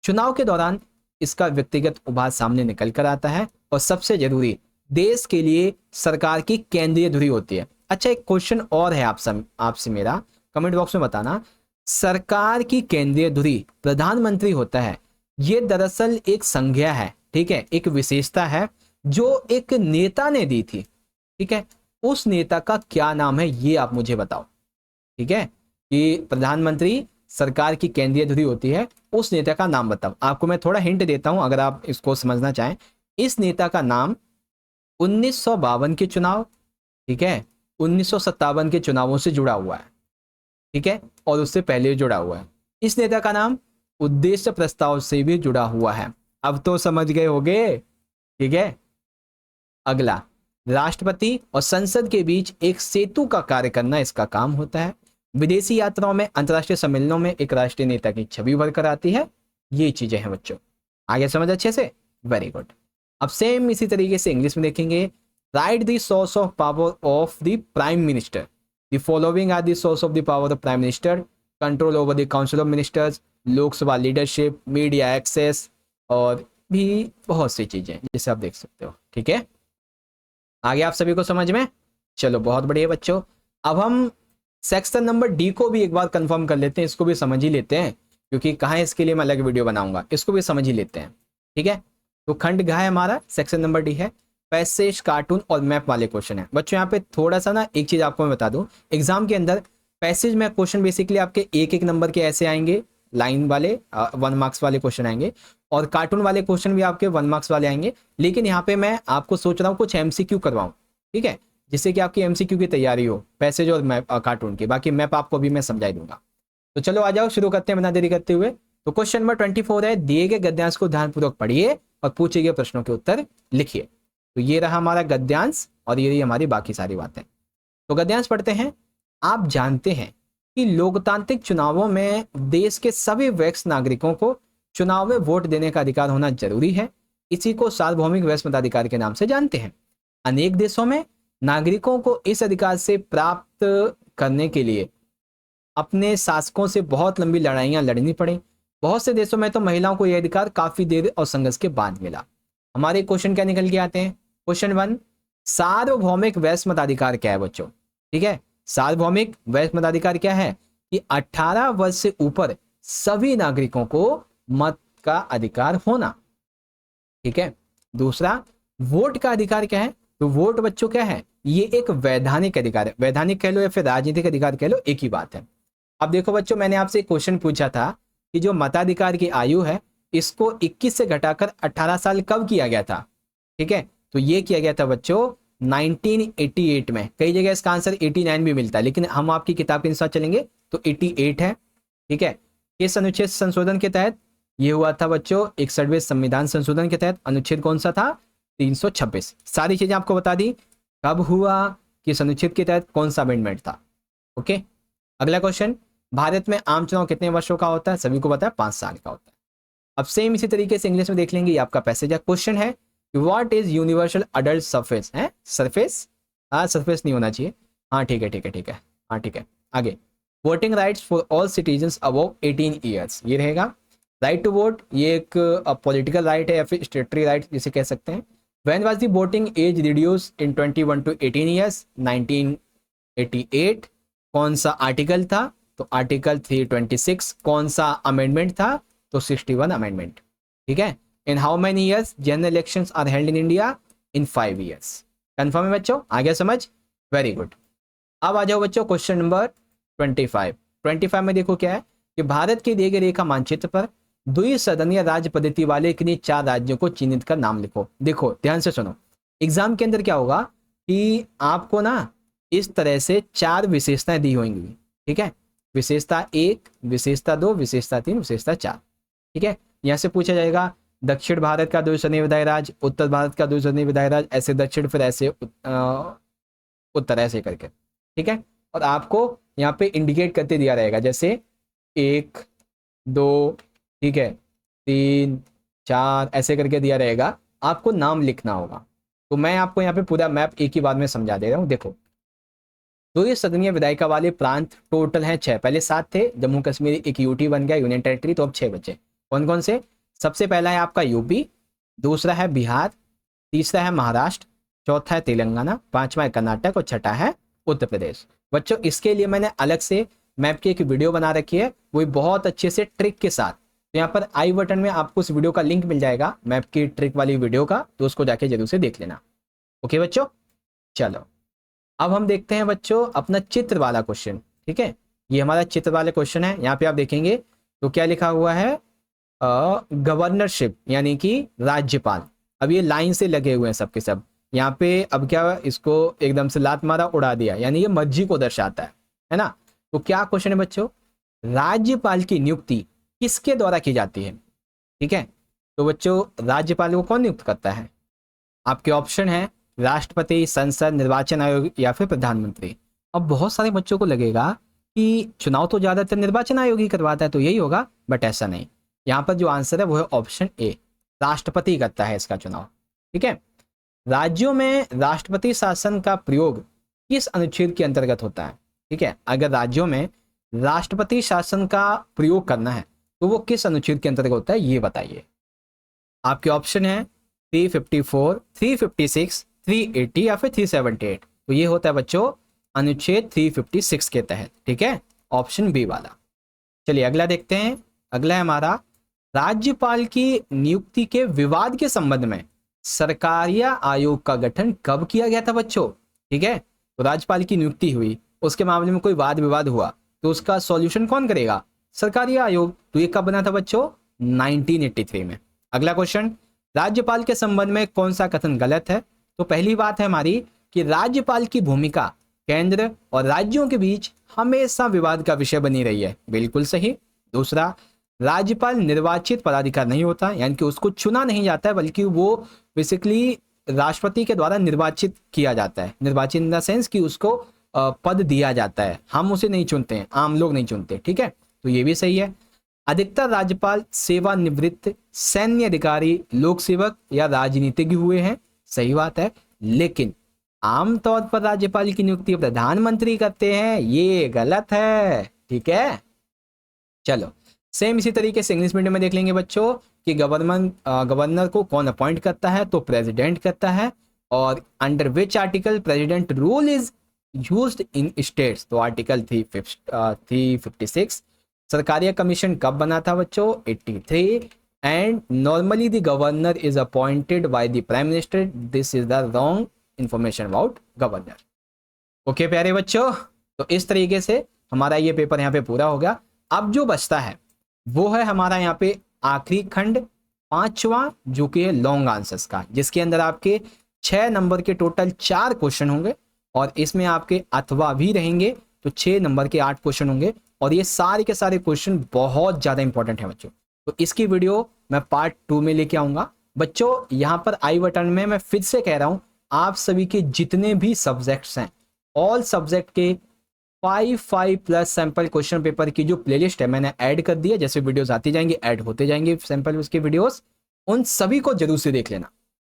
चुनाव के दौरान इसका व्यक्तिगत उभार सामने निकल कर आता है और सबसे जरूरी, देश के लिए सरकार की केंद्रीय धुरी होती है। अच्छा, एक क्वेश्चन और है आपसे मेरा, कमेंट बॉक्स में बताना, सरकार की केंद्रीय धुरी प्रधानमंत्री होता है, ये दरअसल एक संज्ञा है, ठीक है, एक विशेषता है जो एक नेता ने दी थी, ठीक है। उस नेता का क्या नाम है ये आप मुझे बताओ, ठीक है, कि प्रधानमंत्री सरकार की केंद्रीय धुरी होती है, उस नेता का नाम बताओ। आपको मैं थोड़ा हिंट देता हूं अगर आप इसको समझना चाहें। इस नेता का नाम 1952 के चुनाव, ठीक है, 1957 के चुनावों से जुड़ा हुआ है, ठीक है, और उससे पहले जुड़ा हुआ है। इस नेता का नाम उद्देश्य प्रस्ताव से भी जुड़ा हुआ है। अब तो समझ गए होंगे, ठीक है। अगला, राष्ट्रपति और संसद के बीच एक सेतु का कार्य करना इसका काम होता है। विदेशी यात्राओं में, अंतर्राष्ट्रीय सम्मेलनों में एक राष्ट्रीय नेता की छवि उभर कर आती है। ये चीजें हैं बच्चों, आगे समझ अच्छे से, वेरी गुड। अब सेम इसी तरीके से इंग्लिश में देखेंगे। Write the source of power of the prime minister, the following are the source of the power of prime minister, control over the council of ministers, Lok Sabha leadership, media access और भी बहुत सी चीजें जिसे आप देख सकते हो, ठीक है। आगे आप सभी को समझ में, चलो बहुत बढ़िया बच्चों। अब हम सेक्शन नंबर डी को भी एक बार कंफर्म कर लेते हैं, इसको भी समझ ही लेते हैं क्योंकि कहाँ इसके लिए मैं अलग वीडियो बनाऊंगा, इसको भी समझ ही लेते हैं, ठीक है। तो खंड घ है हमारा, सेक्शन नंबर डी है, पैसेज, कार्टून और मैप वाले क्वेश्चन है बच्चों। यहाँ पे थोड़ा सा ना एक चीज आपको मैं बता दूं, एग्जाम के अंदर पैसेज में क्वेश्चन बेसिकली आपके एक एक नंबर के ऐसे आएंगे, लाइन वाले 1 मार्क्स वाले क्वेश्चन आएंगे और कार्टून वाले क्वेश्चन भी आपके 1 मार्क्स वाले आएंगे। लेकिन यहाँ पे मैं आपको सोच रहा हूँ कुछ एमसीक्यू करवाऊँ, ठीक है, जिससे कि आपकी एमसीक्यू की तैयारी हो, पैसेज और मैप कार्टून की। बाकी मैप आपको भी मैं समझा दूंगा। तो चलो आ जाओ, शुरू करते हैं बिना देरी करते हुए। तो क्वेश्चन नंबर 24 है, दिए गए गद्यांश को ध्यानपूर्वक पढ़िए और पूछे गए प्रश्नों के उत्तर लिखिए। तो ये रहा हमारा गद्यांश और ये रही हमारी बाकी सारी बातें। तो गद्यांश पढ़ते हैं। आप जानते हैं कि लोकतांत्रिक चुनावों में देश के सभी वयस्क नागरिकों को चुनाव में वोट देने का अधिकार होना जरूरी है। इसी को सार्वभौमिक वयस्क मताधिकार के नाम से जानते हैं। अनेक देशों में नागरिकों को इस अधिकार से प्राप्त करने के लिए अपने शासकों से बहुत लंबी लड़ाइयां लड़नी पड़ी। बहुत से देशों में तो महिलाओं को यह अधिकार काफी देर और संघर्ष के बाद मिला। हमारे क्वेश्चन क्या निकल के आते हैं। क्वेश्चन 1, सार्वभौमिक वयस्क मताधिकार क्या है बच्चों? ठीक है, सार्वभौमिक वयस्क मताधिकार क्या है कि 18 वर्ष से ऊपर सभी नागरिकों को मत का अधिकार होना। ठीक है, दूसरा, वोट का अधिकार क्या है? तो वोट बच्चों क्या है? ये एक वैधानिक अधिकार है। वैधानिक कह लो या फिर राजनीतिक अधिकार कह लो, एक ही बात है। अब देखो बच्चों, मैंने आपसे एक क्वेश्चन पूछा था कि जो मताधिकार की आयु है इसको 21 से घटाकर 18 साल कब किया गया था? ठीक है, तो ये किया गया था बच्चों 1988 में। कई जगह इसका आंसर 89 भी मिलता है, लेकिन हम आपकी किताब के अनुसार चलेंगे तो 88 है। ठीक है, इस अनुच्छेद संशोधन के तहत ये हुआ था बच्चों 61वें संविधान संशोधन के तहत। अनुच्छेद कौन सा था? 326। सारी चीजें आपको बता दी, कब हुआ, किस अनुच्छेद के तहत, कौन सा अमेंडमेंट था। ओके, अगला क्वेश्चन, भारत में आम चुनाव कितने वर्षों का होता है? सभी को पता है 5 साल का होता है। अब सेम इसी तरीके से इंग्लिश में देख लेंगे। ये आपका पैसेज है। क्वेश्चन है, what is universal adult surface? है सरफेस, हाँ सरफेस नहीं होना चाहिए। हाँ ठीक है ठीक है ठीक है, हाँ ठीक है। आगे, voting rights for all citizens above 18 years, ये रहेगा। राइट टू वोट, ये एक पॉलिटिकल राइट है या फिर स्टेटरी राइट जिसे कह सकते हैं। When was the voting age reduced in 21 to 18 years? 1988। कौन सा आर्टिकल था? तो आर्टिकल 326। कौन सा अमेंडमेंट था? तो 61 अमेंडमेंट। ठीक है, in how many years general elections are held in India? In 5 years. Confirm है बच्चों? आ गया समझ? Very good. अब आ जाओ बच्चों क्वेश्चन नंबर 25 में देखो क्या है कि भारत के दिए गए रेखा मानचित्र पर द्विसदनीय राज्य पद्धति वाले किन्हीं 4 राज्यों को चिन्हित कर नाम लिखो। देखो ध्यान से सुनो, एग्जाम के अंदर क्या होगा कि आपको ना इस तरह से 4 विशेषताएं दी होंगी। ठीक है, विशेषता 1, विशेषता 2, विशेषता 3, विशेषता 4। ठीक है, यहां से पूछा जाएगा दक्षिण भारत का द्विसदनीय विधायी राज्य, उत्तर भारत का द्विसदनीय विधायी राज्य, ऐसे दक्षिण फिर ऐसे उत्तर, ऐसे करके। ठीक है, और आपको यहाँ पे इंडिकेट करते दिया रहेगा, जैसे 1, 2, ठीक है, 3, 4 ऐसे करके दिया रहेगा। आपको नाम लिखना होगा। तो मैं आपको यहाँ पे पूरा मैप एक ही बार में समझा दे रहा हूँ। देखो, द्विसदनीय विधायिका वाले प्रांत टोटल हैं 6। पहले 7 थे, जम्मू कश्मीर एक यूटी बन गया, यूनियन टेरिटरी, तो अब 6 बचे। कौन कौन से? सबसे पहला है आपका यूपी, दूसरा है बिहार, तीसरा है महाराष्ट्र, चौथा है तेलंगाना, पांचवा है कर्नाटक और छठा है उत्तर प्रदेश। बच्चों इसके लिए मैंने अलग से मैप की एक वीडियो बना रखी है, वो बहुत अच्छे से ट्रिक के साथ। तो यहाँ पर आई बटन में आपको उस वीडियो का लिंक मिल जाएगा, मैप की ट्रिक वाली वीडियो का, तो उसको जाके जरूर से देख लेना। ओके बच्चों, चलो अब हम देखते हैं बच्चों अपना चित्र वाला क्वेश्चन। ठीक है, ये हमारा चित्र वाले क्वेश्चन है। यहाँ पे आप देखेंगे तो क्या लिखा हुआ है? गवर्नरशिप यानी कि राज्यपाल। अब ये लाइन से लगे हुए हैं सबके सब। यहाँ पे अब क्या, इसको एकदम से लात मारा उड़ा दिया, यानी ये मर्जी को दर्शाता है ना। तो क्या क्वेश्चन है बच्चों? राज्यपाल की नियुक्ति किसके द्वारा की जाती है? ठीक है, तो बच्चों राज्यपाल को कौन नियुक्त करता है? आपके ऑप्शन है राष्ट्रपति, संसद, निर्वाचन आयोग या फिर प्रधानमंत्री। अब बहुत सारे बच्चों को लगेगा कि चुनाव तो ज्यादातर निर्वाचन आयोग ही करवाता है, तो यही होगा, बट ऐसा नहीं। यहाँ पर जो आंसर है वो है ऑप्शन ए, राष्ट्रपति करता है इसका चुनाव। ठीक है, राज्यों में राष्ट्रपति शासन का प्रयोग किस अनुच्छेद के अंतर्गत होता है? ठीक है, अगर राज्यों में राष्ट्रपति शासन का प्रयोग करना है तो वो किस अनुच्छेद के अंतर्गत होता है, ये बताइए। आपके ऑप्शन है 354, 356, 380 या फिर 378। तो ये होता है बच्चों अनुच्छेद 356 के तहत। ठीक है, ऑप्शन बी वाला। चलिए अगला देखते हैं। अगला है हमारा, राज्यपाल की नियुक्ति के विवाद के संबंध में सरकारिया आयोग का गठन कब किया गया था बच्चों? ठीक है, तो राज्यपाल की नियुक्ति हुई, उसके मामले में कोई वाद विवाद हुआ तो उसका सॉल्यूशन कौन करेगा? सरकारी आयोग, तो ये कब बना था बच्चों? 1983 में। अगला क्वेश्चन, राज्यपाल के संबंध में कौन सा कथन गलत है? तो पहली बात है हमारी कि राज्यपाल की भूमिका केंद्र और राज्यों के बीच हमेशा विवाद का विषय बनी रही है, बिल्कुल सही। दूसरा, राज्यपाल निर्वाचित पदाधिकारी नहीं होता, यानी कि उसको चुना नहीं जाता है, बल्कि वो बेसिकली राष्ट्रपति के द्वारा निर्वाचित किया जाता है। निर्वाचित इन द सेंस कि उसको पद दिया जाता है, हम उसे नहीं चुनते हैं, आम लोग नहीं चुनते, ठीक है, तो ये भी सही है। अधिकतर राज्यपाल सेवानिवृत्त सैन्य अधिकारी, लोक सेवक या राजनीतिज्ञ हुए हैं, सही बात है। लेकिन आमतौर पर राज्यपाल की नियुक्ति प्रधानमंत्री करते हैं, ये गलत है, ठीक है। चलो, सेम इसी तरीके से इंग्लिश मीडियम में देख लेंगे बच्चों कि गवर्नर को कौन अपॉइंट करता है? तो प्रेसिडेंट करता है। और under which article president rule is used in states? तो आर्टिकल 356। सरकारिया कमीशन कब बना था बच्चों? 83। And normally the governor is appointed by the prime minister, this is the wrong information about governor. Okay प्यारे बच्चों, तो इस तरीके से हमारा ये पेपर यहाँ पे पूरा हो गया। अब जो बचता है वो है हमारा यहाँ पे आखिरी खंड, 5वां, जो कि है लॉन्ग आंसर्स का, जिसके अंदर आपके 6 नंबर के टोटल 4 क्वेश्चन होंगे और इसमें आपके अथवा भी रहेंगे, तो 6 नंबर के 8 क्वेश्चन होंगे। और ये सारे के सारे क्वेश्चन बहुत ज्यादा इंपॉर्टेंट है बच्चों, तो इसकी वीडियो मैं पार्ट 2 में लेके आऊंगा बच्चों। यहाँ पर आई बटन में मैं फिर से कह रहा हूँ, आप सभी के जितने भी सब्जेक्ट्स हैं, ऑल सब्जेक्ट के 5 प्लस सैंपल क्वेश्चन पेपर की जो प्लेलिस्ट है मैंने ऐड कर दी है। जैसे वीडियोस आती जाएंगी ऐड होते जाएंगे सैंपल उसके वीडियोस, उन सभी को जरूर से देख लेना,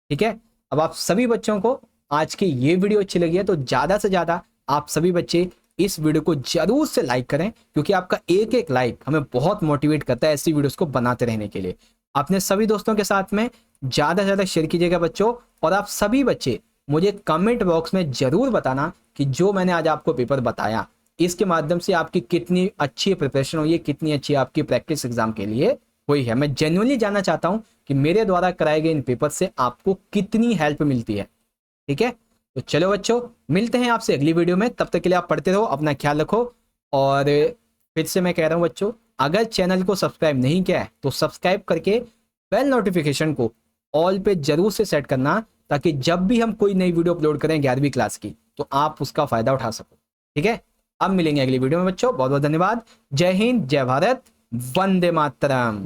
ठीक है। अब आप सभी बच्चों को आज की ये वीडियो अच्छी लगी है तो ज्यादा से ज्यादा आप सभी बच्चे इस वीडियो को जरूर से लाइक करें, क्योंकि आपका एक एक लाइक हमें बहुत मोटिवेट करता है ऐसी वीडियोस को बनाते रहने के लिए। अपने सभी दोस्तों के साथ में ज्यादा से ज्यादा शेयर कीजिएगा बच्चों। और आप सभी बच्चे मुझे कमेंट बॉक्स में जरूर बताना कि जो मैंने आज आपको पेपर बताया इसके माध्यम से आपकी कितनी अच्छी प्रिपरेशन हुई है, कितनी अच्छी आपकी प्रैक्टिस एग्जाम के लिए हुई है। मैं जेन्युइनली जानना चाहता हूं कि मेरे द्वारा कराए गए इन पेपर से आपको कितनी हेल्प मिलती है, ठीक है। तो चलो बच्चों, मिलते हैं आपसे अगली वीडियो में, तब तक के लिए आप पढ़ते रहो, अपना ख्याल रखो। और फिर से मैं कह रहा हूं बच्चों, अगर चैनल को सब्सक्राइब नहीं किया है तो सब्सक्राइब करके बेल नोटिफिकेशन को ऑल पे जरूर से सेट करना, ताकि जब भी हम कोई नई वीडियो अपलोड करें 11वीं क्लास की तो आप उसका फायदा उठा सको, ठीक है। अब मिलेंगे अगली वीडियो में बच्चों, बहुत बहुत धन्यवाद। जय हिंद, जय भारत, वंदे मातरम।